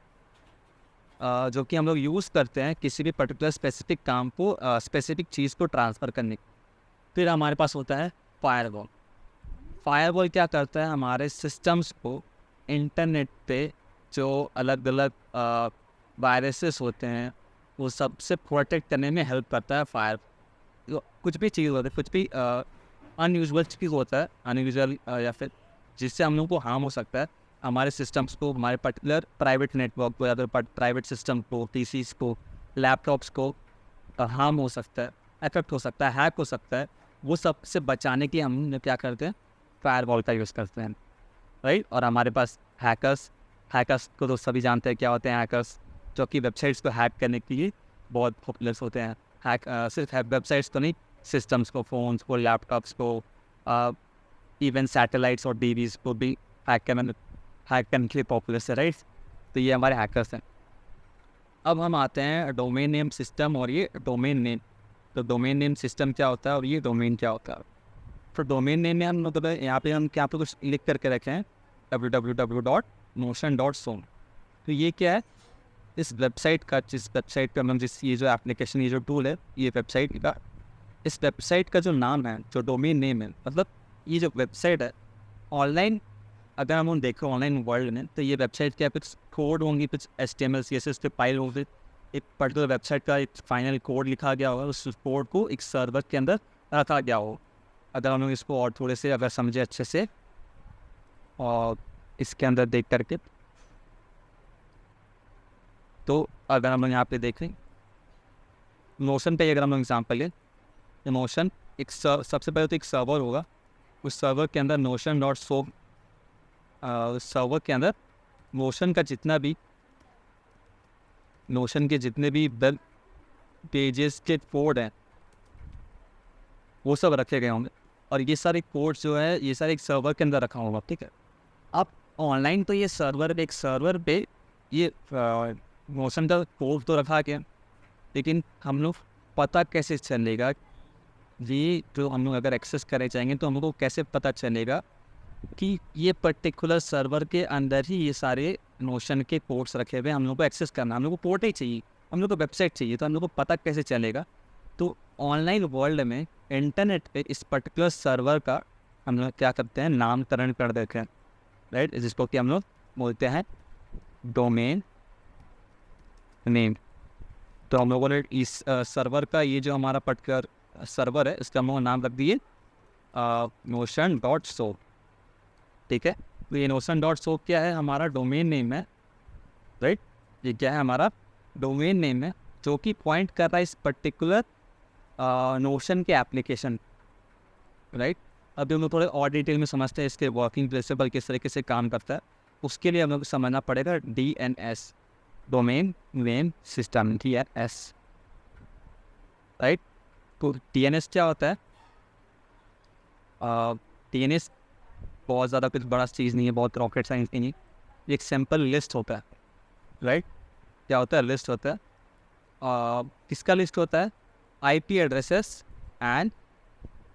जो कि हम लोग यूज़ करते हैं किसी भी पर्टिकुलर स्पेसिफिक काम को स्पेसिफिक चीज़ को ट्रांसफ़र करने। फिर हमारे पास होता है फायरवॉल। फायरवॉल क्या करता है, हमारे सिस्टम्स को इंटरनेट पे जो अलग अलग वायरसेस होते हैं वो सबसे प्रोटेक्ट करने में हेल्प करता है। फायर कुछ भी चीज़ होता है, कुछ भी अनयूजुअल चीज़ होता है, अनयूजुअल या फिर जिससे हम लोग को हार्म हो सकता है, हमारे सिस्टम्स को, हमारे पर्टिकुलर प्राइवेट नेटवर्क को या फिर प्राइवेट सिस्टम को, पीसीस को, लैपटॉप्स को हार्म हो सकता है, अफेक्ट हो सकता है, हैक हो सकता है। वो सब से बचाने के लिए हम क्या करते हैं, फायरवॉल का यूज़ करते हैं, राइट। और हमारे पास हैकर्स को तो सभी जानते हैं क्या होते हैं हैकर्स, जो कि वेबसाइट्स को हैक करने के लिए बहुत पॉपुलर होते हैं। सिर्फ वेबसाइट्स को नहीं, सिस्टम्स को, फ़ोन्स को, लैपटॉप्स को, इवन सैटेलाइट्स और टीवीज़ को भी हैक करने के लिए पॉपुलर है, राइट। तो ये हमारे हैकर्स हैं। अब हम आते हैं डोमेन नेम सिस्टम और ये डोमेन नेम। तो डोमेन नेम सिस्टम क्या होता है और ये डोमेन क्या होता है। तो डोमेन नेम में हम मतलब यहाँ पे हम क्या पे कुछ लिख करके रखे हैं www.notion.zone। तो ये क्या है, इस वेबसाइट का, जिस वेबसाइट पे हम ये जो एप्लीकेशन, ये जो टूल है, ये वेबसाइट का, इस वेबसाइट का जो नाम है, जो डोमेन नेम है, मतलब ये जो वेबसाइट है ऑनलाइन, अगर हम देखें ऑनलाइन वर्ल्ड में, तो ये वेबसाइट क्या कुछ कोड होंगी, कुछ HTML CSS पे फाइल होंगे, एक पर्टिकुलर वेबसाइट का एक फाइनल कोड लिखा गया होगा, उस कोड को एक सर्वर के अंदर रखा गया हो। अगर हम लोग इसको और थोड़े से अगर समझे अच्छे से और इसके अंदर देख करके, तो अगर हम लोग यहाँ पे देखें नोशन पे, अगर हम लोग एग्जाम्पल लें, नोशन एक सबसे पहले तो एक सर्वर होगा, उस सर्वर के अंदर notion.so, सर्वर के अंदर नोशन के जितने भी वेब पेजेस के कोड हैं वो सब रखे गए होंगे, और ये सारे कोड जो है ये सारे एक सर्वर के अंदर रखा होगा, ठीक है। अब ऑनलाइन तो ये एक सर्वर पे ये नोशन का कोड तो रखा गया, लेकिन हम लोग पता कैसे चलेगा, ये जो हम लोग अगर एक्सेस करना चाहेंगे तो हम लोग को कैसे पता चलेगा कि ये पर्टिकुलर सर्वर के अंदर ही ये सारे नोशन के कोड्स रखे हुए, हम लोग को एक्सेस करना, हम लोग को पोर्ट ही चाहिए, हम लोग को वेबसाइट चाहिए, तो हम लोग को पता कैसे चलेगा। तो ऑनलाइन वर्ल्ड में इंटरनेट पे इस पर्टिकुलर सर्वर का हम लोग क्या करते हैं, नामकरण कर देते हैं, राइट, जिसको कि हम लोग बोलते हैं डोमेन नेम। तो हम लोगों ने इस सर्वर का, ये जो हमारा पर्टिकुलर सर्वर है, इसका हम लोग नाम रख दिए notion.so, ठीक है। तो ये notion.so क्या है, हमारा डोमेन नेम है, राइट। ये क्या है, हमारा डोमेन नेम है, जो कि पॉइंट कर रहा है इस पर्टिकुलर नोशन के एप्लीकेशन, राइट। अभी हम लोग थोड़े और डिटेल में समझते हैं इसके वर्किंग प्रिंसिपल किस तरीके से काम करता है। उसके लिए हम लोग को समझना पड़ेगा DNS, domain name system, DNS, right. तो DNS क्या होता है, DNS बहुत ज़्यादा कुछ बड़ा चीज़ नहीं है, बहुत रॉकेट साइंस नहीं है, एक सिंपल लिस्ट होता है, राइट। क्या होता है, लिस्ट होता है। किसका लिस्ट होता है, IP एड्रेसेस एंड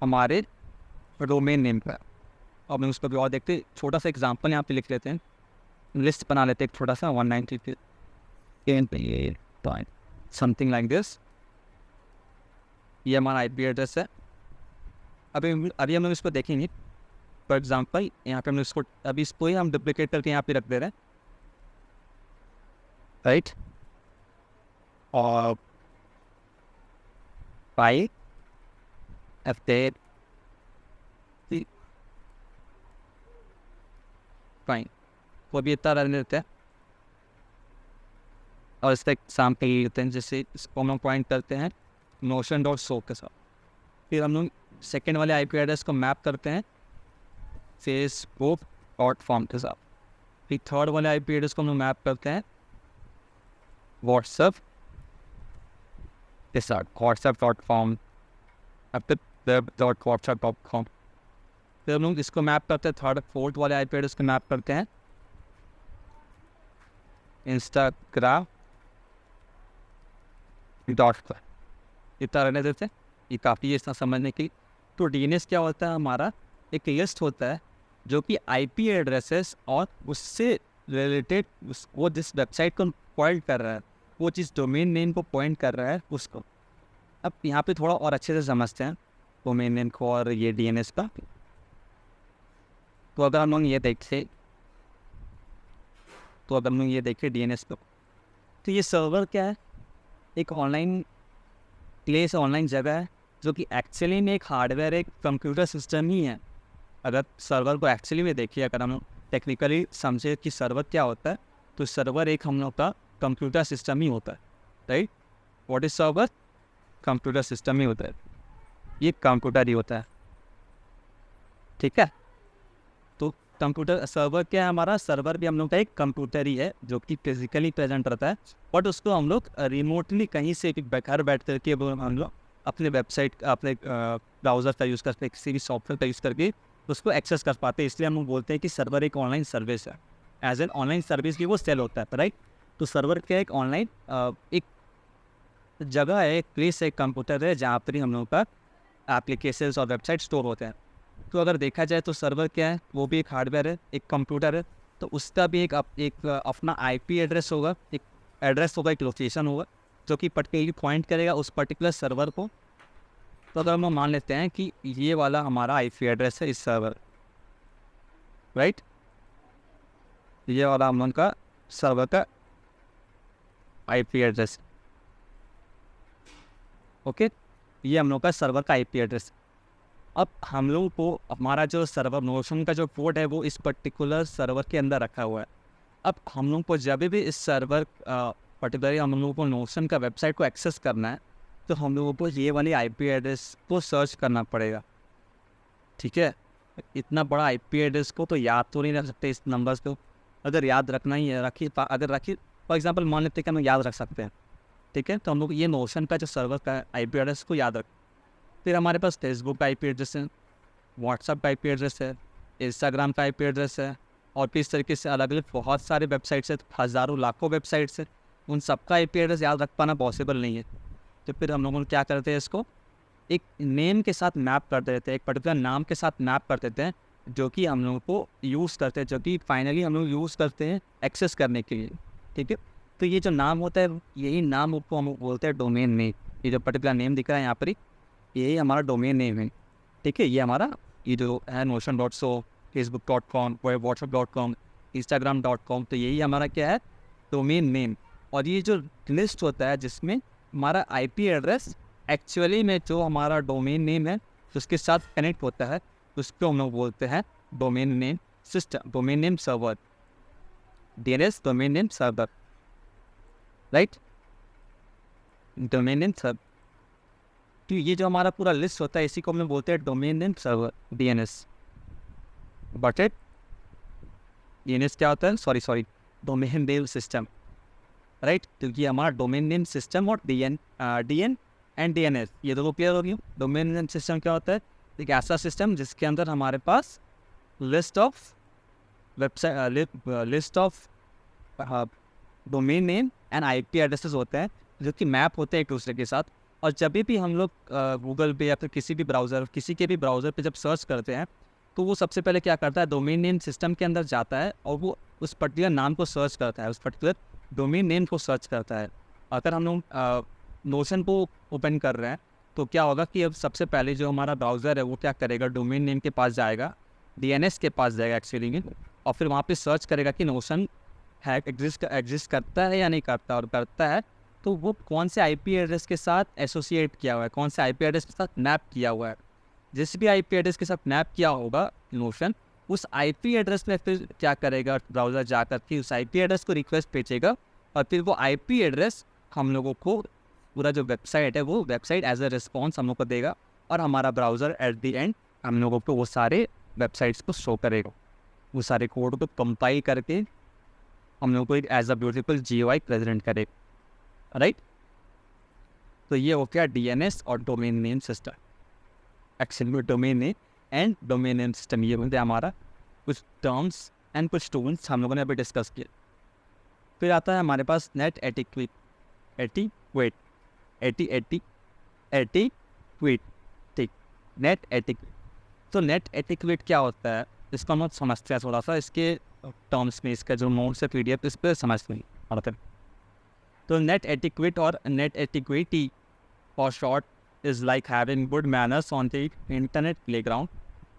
हमारे डोमेन नेम का। अब हम उसको भी और देखते, छोटा सा एग्जांपल यहाँ पे लिख लेते हैं, लिस्ट बना लेते हैं एक छोटा सा 192.168 समथिंग लाइक दिस, ये हमारा IP एड्रेस है। अभी हम लोग इसको देखेंगे, फॉर एग्जांपल यहाँ पे हम इसको, अभी इसको ही हम डुप्लीकेट करके यहाँ पे रख दे रहे हैं, राइट। और फाइल अपडेट फाइन, वो भी इतना रहने देते हैं, और इसका एग्जाम्पल लेते हैं, जैसे इसको हम लोग पॉइंट करते हैं notion.so के साथ। फिर हम लोग सेकेंड वाले IP एड्रेस को मैप करते हैं facebook.com के साथ। फिर थर्ड वाले IP एड्रेस को हम लोग मैप करते हैं WhatsApp के साथ, whatsapp.com, whatsapp.com। फिर हम लोग इसको मैप करते हैं, थर्ड फोर्थ वाले IP एड्रेस को मैप करते हैं Instagram.com। इतना रहने देते हैं, ये काफ़ी है इतना समझने की। तो DNS क्या होता है, हमारा एक लिस्ट होता है जो कि IP एड्रेसेस और उससे रिलेटेड वो जिस वेबसाइट को पॉइंट कर रहा है वो चीज़ डोमेन नेम को पॉइंट कर रहा है उसको। अब यहाँ पे थोड़ा और अच्छे से समझते हैं डोमेन नेम को और ये डीएनएस का। तो अगर हम लोग ये देखें डीएनएस को, तो ये सर्वर क्या है, एक ऑनलाइन प्लेस, ऑनलाइन जगह है जो कि एक्चुअली में एक हार्डवेयर, एक कंप्यूटर सिस्टम ही है। अगर सर्वर को एक्चुअली में देखिए, अगर हम टेक्निकली समझे कि सर्वर क्या होता है, तो सर्वर एक हम लोग का कंप्यूटर सिस्टम ही होता है, right. What is server? Computer system ही होता है, ये कंप्यूटर ही होता है, ठीक है। तो कंप्यूटर सर्वर क्या है हमारा? सर्वर भी हम लोग का एक कंप्यूटर ही है जो कि फिजिकली प्रेजेंट रहता है, बट उसको हम लोग रिमोटली कहीं से घर बैठ करके हम लोग अपने वेबसाइट, अपने ब्राउज़र का यूज़ करके, किसी भी सॉफ्टवेयर का यूज़ करके उसको एक्सेस कर पाते हैं। इसलिए हम लोग बोलते हैं कि सर्वर एक ऑनलाइन सर्विस है, एज एन ऑनलाइन सर्विस भी वो सेल होता है, राइट। तो सर्वर क्या, एक ऑनलाइन एक जगह है, एक प्लेस है, एक कंप्यूटर है जहाँ पर ही हम लोगों का एप्लीकेशंस और वेबसाइट स्टोर होते हैं। तो अगर देखा जाए तो सर्वर क्या है, वो भी एक हार्डवेयर है, एक कंप्यूटर है। तो उसका भी एक अपना आईपी एड्रेस होगा, एक एड्रेस होगा, एक लोकेशन होगा जो कि पर्टिकुलरली पॉइंट करेगा उस पर्टिकुलर सर्वर को। तो अगर हम मान लेते हैं कि ये वाला हमारा आईपी एड्रेस है इस सर्वर, राइट, ये वाला हम लोग का सर्वर का आईपी एड्रेस, ओके, ये हम लोग का सर्वर का आईपी एड्रेस। अब हम लोगों को हमारा जो सर्वर नोशन का जो कोड है वो इस पर्टिकुलर सर्वर के अंदर रखा हुआ है। अब हम लोग को जब भी इस सर्वर पर्टिकुलरली हम लोगों को नोशन का वेबसाइट को एक्सेस करना है, तो हम लोगों को ये वाली आईपी एड्रेस को सर्च करना पड़ेगा, ठीक है। इतना बड़ा आईपी एड्रेस को तो याद तो नहीं रख सकते इस नंबर्स को। अगर याद रखना ही है, रखिए फॉर एग्जाम्पल मान लेते हैं कि हम याद रख सकते हैं, ठीक है। तो हम लोग ये नोशन का जो सर्वर का आईपी एड्रेस को याद रख, फिर हमारे पास फेसबुक का आईपी एड्रेस है, व्हाट्सअप का आईपी एड्रेस है, इंस्टाग्राम का आईपी एड्रेस है, और फिर इस तरीके से अलग अलग बहुत सारे वेबसाइट्स है, हज़ारों लाखों वेबसाइट्स है। उन सबका आईपी एड्रेस याद रख पाना पॉसिबल नहीं है। तो फिर हम लोगों को क्या करते हैं, इसको एक नेम के साथ मैप कर देते हैं, एक पर्टिकुलर नाम के साथ मैप कर देते हैं, जो कि हम लोगों को यूज़ करते हैं, जो कि फाइनली हम लोग यूज़ करते हैं एक्सेस करने के लिए, ठीक है। तो ये जो नाम होता है, यही नाम को हम बोलते हैं डोमेन नेम। ये जो पर्टिकुलर नेम दिख रहा है यहाँ पर, यही हमारा डोमेन नेम है, ठीक है। ये हमारा ये जो है notion.so, facebook.com, whatsapp.com, instagram.com, तो यही हमारा क्या है, डोमेन नेम। और ये जो लिस्ट होता है जिसमें हमारा आईपी एड्रेस एक्चुअली में जो हमारा डोमेन नेम है उसके साथ कनेक्ट होता है, उसको हम लोग बोलते हैं domain name system, domain name server, DNS domain name server, right, domain name server. तो ये जो हमारा पूरा लिस्ट होता है इसी को हम लोग बोलते हैं domain name server, DNS. But DNS क्या होता है, sorry domain name system, right. तो ये हमारा डोमेन नेम सिस्टम और डीएन एंड डीएनएस, ये दोनों क्लियर हो गई। डोमेन नेम सिस्टम क्या होता है, एक ऐसा सिस्टम जिसके अंदर हमारे पास list of website, list of domain name and IP addresses होते हैं जो कि मैप होते हैं एक दूसरे के साथ। और जब भी हम लोग गूगल पे या फिर किसी भी ब्राउज़र, किसी के भी ब्राउज़र पे जब सर्च करते हैं, तो वो सबसे पहले क्या करता है, डोमेन नेम सिस्टम के अंदर जाता है और वो उस पर्टिकुलर नाम को सर्च करता है, उस पर्टिकुलर डोमेन नेम को सर्च करता है। अगर हम लोग नोशन को ओपन कर रहे हैं तो क्या होगा कि अब सबसे पहले जो हमारा ब्राउज़र है वो क्या करेगा, डोमेन नेम के पास जाएगा, डीएनएस के पास जाएगा एक्चुअली में, और फिर वहाँ पे सर्च करेगा कि नोशन है एग्जिस्ट करता है या नहीं करता, और करता है तो वो कौन से आईपी एड्रेस के साथ एसोसिएट किया हुआ है, कौन से आईपी एड्रेस के साथ मैप किया हुआ है। जिस भी आईपी एड्रेस के साथ मैप किया होगा नोशन, उस आईपी एड्रेस में फिर क्या करेगा, ब्राउज़र जाकर के उस आईपी एड्रेस को रिक्वेस्ट भेजेगा, और फिर वो आईपी एड्रेस हम लोगों को पूरा जो वेबसाइट है वो वेबसाइट एज अ रिस्पॉन्स हम लोग को देगा, और हमारा ब्राउज़र एट द एंड हम लोगों को वो सारे वेबसाइट्स को शो करेगा, वो सारे कोड को कंपाइल करके हम लोग को एक as a beautiful GUI present करेगा, राइट। तो ये हो गया डीएनएस और डोमेन नेम सिस्टम। एक्चुअली में domain name and domain name system ये बोलते हैं हमारा कुछ टर्म्स एंड कुछ टूल्स हम लोगों ने अभी डिस्कस किए। फिर आता है हमारे पास नेट एटिक्वेट, ठीक, नेट एटिक्वेट। तो नेट एटिक्वेट क्या होता है, इसको हम लोग समझते हैं थोड़ा सा, इसके टर्म्स में, इसका जो नोट्स है PDF इस पर समझते हैं। तो नेट एटिक्वेट और net etiquette for short is like having good manners on the internet playground.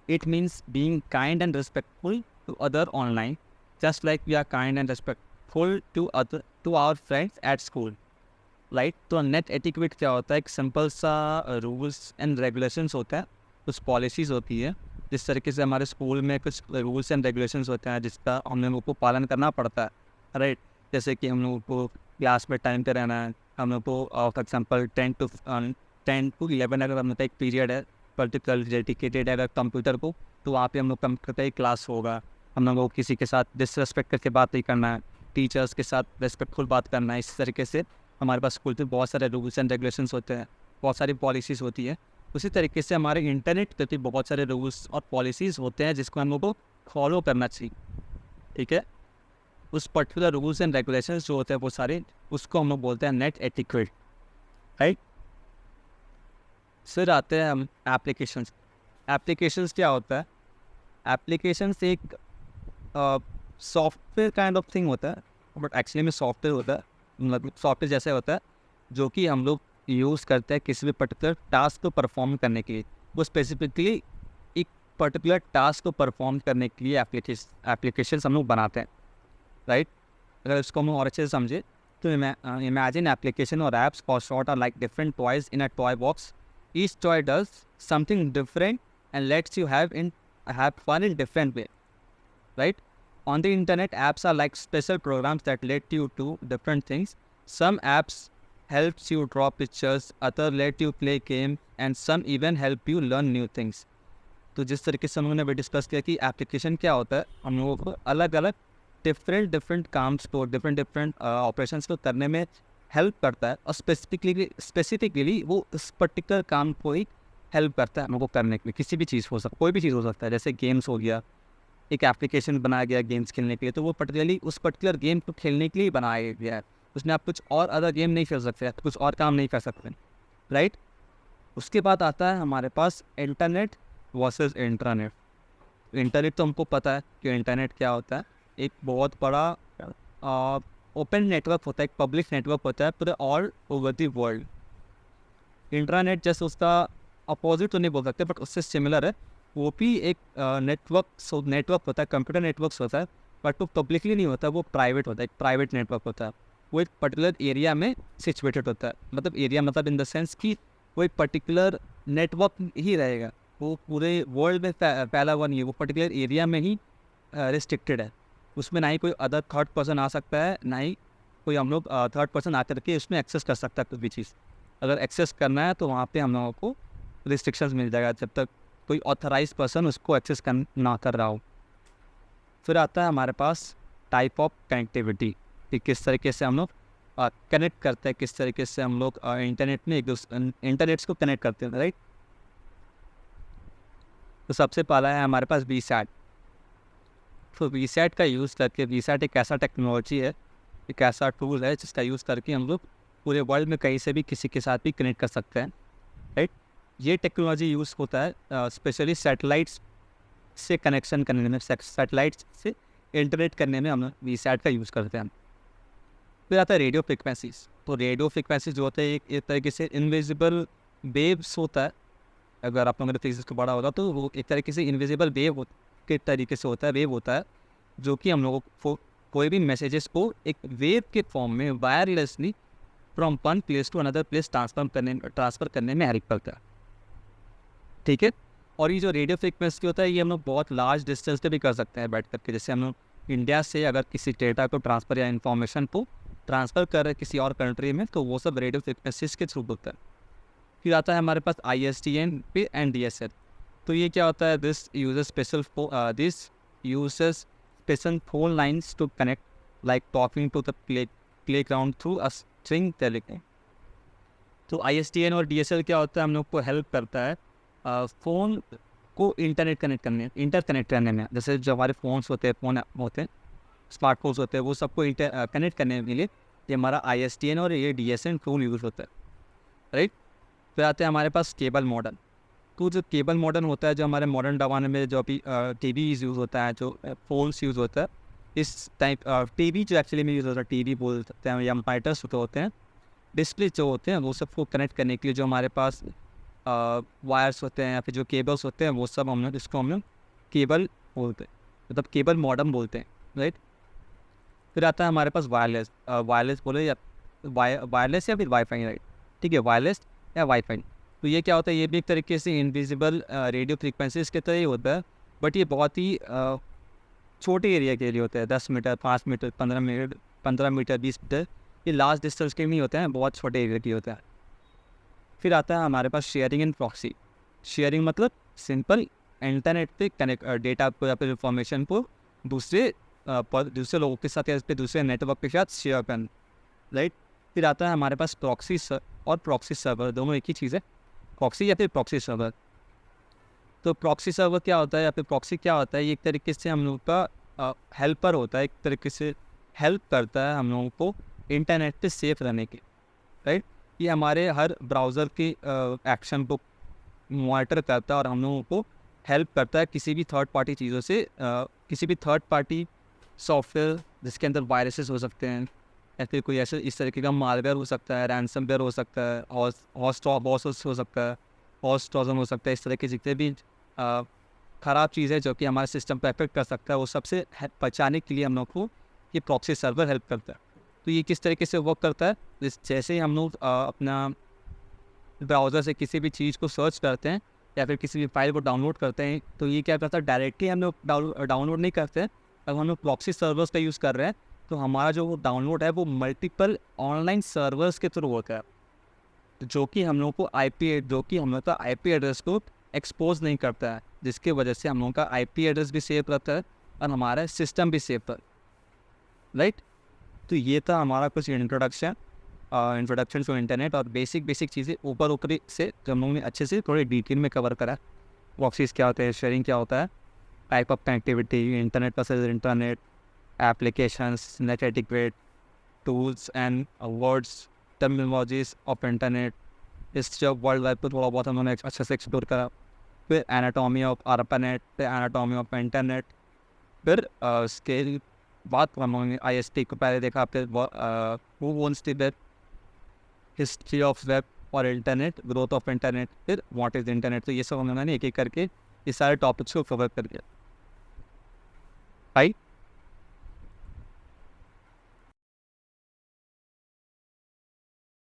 It means being kind and respectful to other online, just like we are kind and respectful to our friends at school. Right? तो net etiquette क्या होता है? एक simple सा rules and regulations होता है, कुछ policies होती है, जिस तरीके से हमारे स्कूल में कुछ रूल्स एंड रेगुलेशंस होते हैं जिसका हम लोगों को पालन करना पड़ता है. राइट? जैसे कि हम लोगों को क्लास में टाइम पे रहना है, हम लोग को फॉर एग्जाम्पल 10 to 11 अगर हम लोग का एक पीरियड है पर्टिकुलर डेडिकेटेड है अगर कंप्यूटर को, तो वहाँ पे हम लोग कंप्यूटर का ही क्लास होगा. हम लोगों को किसी के साथ डिसरेस्पेक्ट करके बात नहीं करना है, टीचर्स के साथ रेस्पेक्टफुल बात करना है. इस तरीके से हमारे पास स्कूल पे बहुत सारे रूल्स एंड रेगुलेशंस होते हैं, बहुत सारी पॉलिसीज़ होती है. उसी तरीके से हमारे इंटरनेट पे भी बहुत सारे रूल्स और पॉलिसीज़ होते हैं जिसको हम लोग को फॉलो करना चाहिए. ठीक है, उस पर्टिकुलर रूल्स एंड रेगुलेशंस जो होते हैं वो सारे, उसको हम लोग बोलते हैं नेट एटिक्वेट. राइट? फिर आते हैं हम एप्लीकेशंस. एप्लीकेशंस क्या होता है? एप्लीकेशंस एक सॉफ्टवेयर काइंड ऑफ थिंग होता है, बट एक्चुअली में सॉफ्टवेयर होता है, मतलब सॉफ्टवेयर जैसे होता है जो कि हम लोग यूज़ करते हैं किसी भी पर्टिकुलर टास्क को परफॉर्म करने के लिए. वो स्पेसिफिकली एक पर्टिकुलर टास्क को परफॉर्म करने के लिए एप्लीकेशंस हम लोग बनाते हैं. राइट? अगर इसको हम और अच्छे से समझे तो इमेजिन एप्लीकेशन और apps for short are like different toys in a toy box. Each toy does something different and lets you have fun in different way. Right? On the internet, apps are like special programs that let you do different things. Some apps helps you draw pictures, other let you play game, and some even help you learn new things. तो जिस तरीके से हम लोगों ने भी discuss किया कि एप्लीकेशन क्या होता है, हम लोगों को अलग अलग डिफरेंट काम्स को डिफरेंट ऑपरेशंस को करने में हेल्प करता है, और स्पेसिफिकली वो उस पर्टिकुलर काम को ही हेल्प करता है हमको करने के लिए. किसी भी चीज़ हो सकता, कोई भी चीज़ हो सकता है. जैसे गेम्स हो गया, एक एप्लीकेशन बनाया गया गेम्स खेलने के लिए, तो वो पर्टिकुलरली उस पर्टिकुलर गेम को खेलने के लिए बनाया गया है. उसमें आप कुछ और अदर गेम नहीं खेल सकते, कुछ और काम नहीं कर सकते. राइट? उसके बाद आता है हमारे पास इंटरनेट वर्सेस इंटरनेट. इंटरनेट तो हमको पता है कि इंटरनेट क्या होता है. एक बहुत बड़ा ओपन नेटवर्क होता है, एक पब्लिक नेटवर्क होता है पूरे all over the world. Internet जैसे उसका अपोजिट तो नहीं बोल सकते, बट उससे सिमिलर है. वो भी एक नेटवर्क होता है, कंप्यूटर नेटवर्क होता है, बट वो पब्लिकली नहीं होता, वो प्राइवेट होता है, एक प्राइवेट नेटवर्क होता है. वो एक पर्टिकुलर एरिया में सिचुएटेड होता है. मतलब एरिया मतलब इन द सेंस कि वो एक पर्टिकुलर नेटवर्क ही रहेगा, वो पूरे वर्ल्ड में फैला हुआ नहीं है, वो पर्टिकुलर एरिया में ही रिस्ट्रिक्टेड है. उसमें ना ही कोई अदर थर्ड पर्सन आ सकता है, ना ही कोई हम लोग थर्ड पर्सन आकर के उसमें एक्सेस कर सकता है कोई भी चीज़. अगर एक्सेस करना है तो वहाँ पे हम लोगों को रिस्ट्रिक्शंस मिल जाएगा जब तक कोई ऑथराइज पर्सन उसको एक्सेस ना कर रहा हो. फिर आता है हमारे पास टाइप ऑफ कनेक्टिविटी, कि किस तरीके से हम लोग कनेक्ट करते हैं, किस तरीके से हम लोग इंटरनेट में एक दूसरे इंटरनेट्स को कनेक्ट करते हैं. राइट? तो सबसे पहला है हमारे पास वीसैट. तो वीसैट का यूज़ करके, वीसैट एक ऐसा टेक्नोलॉजी है, एक ऐसा टूल है जिसका यूज़ करके हम लोग पूरे वर्ल्ड में कहीं से भी किसी के साथ भी कनेक्ट कर सकते हैं. राइट? ये टेक्नोलॉजी यूज़ होता है स्पेशली सैटेलाइट्स से कनेक्शन करने में, सैटेलाइट्स से इंटरनेट करने में हम लोग वीसैट का यूज़ करते हैं. फिर आता है रेडियो फ्रिक्वेंसीज. तो रेडियो फ्रिक्वेंसीज जो होता है एक तरीके से इनविजिबल वेव्स होता है. अगर आप लोगों ने फिजिक्स को पढ़ा होगा तो वो एक तरीके से इनविजिबल वेव के तरीके से होता है, वेव होता है, जो कि हम लोगों को कोई भी मैसेजेस को एक वेव के फॉर्म में wirelessly from one place to another place transfer करने में हेल्प करता है. ठीक है? और ये जो रेडियो फ्रिक्वेंसी होता है ये हम लोग बहुत लार्ज डिस्टेंस पे भी कर सकते हैं बैठ करके. जैसे हम लोग इंडिया से अगर किसी डेटा को ट्रांसफ़र या इन्फॉर्मेशन को ट्रांसफ़र कर रहे किसी और कंट्री में, तो वो सब रेडियो फ्रिक्वेंसीज के थ्रू होता है. फिर आता है हमारे पास ISDN पे एंड DSL. तो ये क्या होता है? This uses special phone lines to connect, like talking to the playground through a string telephone. तो ISDN और DSL क्या होता है? हम लोग को हेल्प करता है फ़ोन को इंटरकनेक्ट करने में. जैसे जो हमारे फ़ोन्स होते हैं, स्मार्टफोन्स होते हैं, वो सबको कनेक्ट करने के लिए ये हमारा ISDN और ये DSL टूल यूज़ होता है. राइट? फिर आते हैं हमारे पास केबल मॉडर्न. तो जो केबल मॉडर्न होता है, जो हमारे मॉडर्न ज़माने में जो अभी TVs यूज़ होता है, जो फ़ोन्स यूज़ होता है, इस टाइप टीवी जो एक्चुअली में यूज़ होता है, टीवी बोल सकते हैं या मॉनिटर्स जो होते हैं, डिस्प्ले जो होते हैं वो सबको कनेक्ट करने के लिए जो हमारे पास वायर्स होते हैं या फिर जो केबल्स होते हैं वो सब हम लोग इसको हम लोग केबल बोलते हैं, मतलब केबल मॉडेम बोलते हैं, राइट। फिर आता है हमारे पास वायरलेस, वायरलेस बोले या वायरलेस या फिर वाईफाई, राइट, ठीक है, वायरलेस या वाईफाई। तो ये क्या होता है, ये भी एक तरीके से इनविजिबल रेडियो फ्रीक्वेंसीज के तरह ही होता है, बट ये बहुत ही छोटे एरिया के लिए होता है, 10 मीटर, 5 मीटर, 15 मीटर, 20 मीटर, ये लार्ज डिस्टेंस के नहीं होते हैं, बहुत छोटे एरिया के होता है। फिर आता है हमारे पास शेयरिंग एंड प्रॉक्सी। शेयरिंग मतलब सिंपल इंटरनेट पे कनेक्ट डेटा को या फिर इंफॉर्मेशन को दूसरे दूसरे लोगों के साथ या फिर दूसरे नेटवर्क के साथ शेयर करना, राइट। फिर आता है हमारे पास प्रॉक्सी और प्रॉक्सी सर्वर, दोनों एक ही चीज़ है, प्रॉक्सी या फिर प्रॉक्सी सर्वर। तो प्रॉक्सी सर्वर क्या होता है या फिर प्रॉक्सी क्या होता है, ये एक तरीके से हम लोग का हेल्पर होता है, एक तरीके से हेल्प करता है हम लोगों को इंटरनेट पे सेफ रहने के, राइट। ये हमारे हर ब्राउज़र के एक्शन को मॉनिटर करता है और हम लोगों को हेल्प करता है किसी भी थर्ड पार्टी चीज़ों से, किसी भी थर्ड पार्टी सॉफ्टवेयर जिसके अंदर वायरसेस हो सकते हैं या फिर कोई ऐसे इस तरीके का मालवेयर हो सकता है, रैंसमवेयर हो सकता है, हॉस्ट हो सकता है, हॉस्ट ट्रोजन हो सकता है, इस तरह के जितने भी ख़राब चीज़ है जो कि हमारे सिस्टम पर इफेक्ट कर सकता है, वो सबसे बचाने के लिए हम लोग को ये प्रॉक्सी सर्वर हेल्प करता है। तो ये किस तरीके से वर्क करता है, जैसे ही हम लोग अपना ब्राउज़र से किसी भी चीज़ को सर्च करते हैं या फिर किसी भी फाइल को डाउनलोड करते हैं, तो ये क्या करता है, डायरेक्टली हम लोग डाउनलोड नहीं करते हैं। अगर हम लोग प्रॉक्सी सर्वर्स का यूज़ कर रहे हैं तो हमारा जो वो डाउनलोड है वो मल्टीपल ऑनलाइन सर्वर्स के थ्रू होता है, जो कि हम लोग को हम लोग का IP एड्रेस को एक्सपोज नहीं करता है, जिसकी वजह से हम लोग का IP एड्रेस भी सेफ रहता है और हमारा सिस्टम भी सेफ रहता है, राइट। तो ये था हमारा कुछ इंट्रोडक्शन टू इंटरनेट और बेसिक चीज़ें ऊपरी से जो हम लोगों ने अच्छे से थोड़े डिटेल में कवर करा। प्रॉक्सीज क्या होते हैं, शेयरिंग क्या होता है, type of connectivity, internet versus internet, applications, net etiquette, tools and words, terminologies of internet, इस जब वर्ल्ड वाइड पर थोड़ा बहुत हमने अच्छे से एक्सप्लोर करा। फिर एनाटॉमी ऑफ ARPANET, फिर एनाटॉमी ऑफ इंटरनेट, फिर उसके बाद हम लोगों ने ISP को पहले देखा, फिर who wants the web, history of web और इंटरनेट, ग्रोथ ऑफ इंटरनेट, फिर व्हाट इज़ इंटरनेट। तो ये सब हम लोगों ने एक एक करके ये सारे टॉपिक्स को कवर कर दिया, राइट।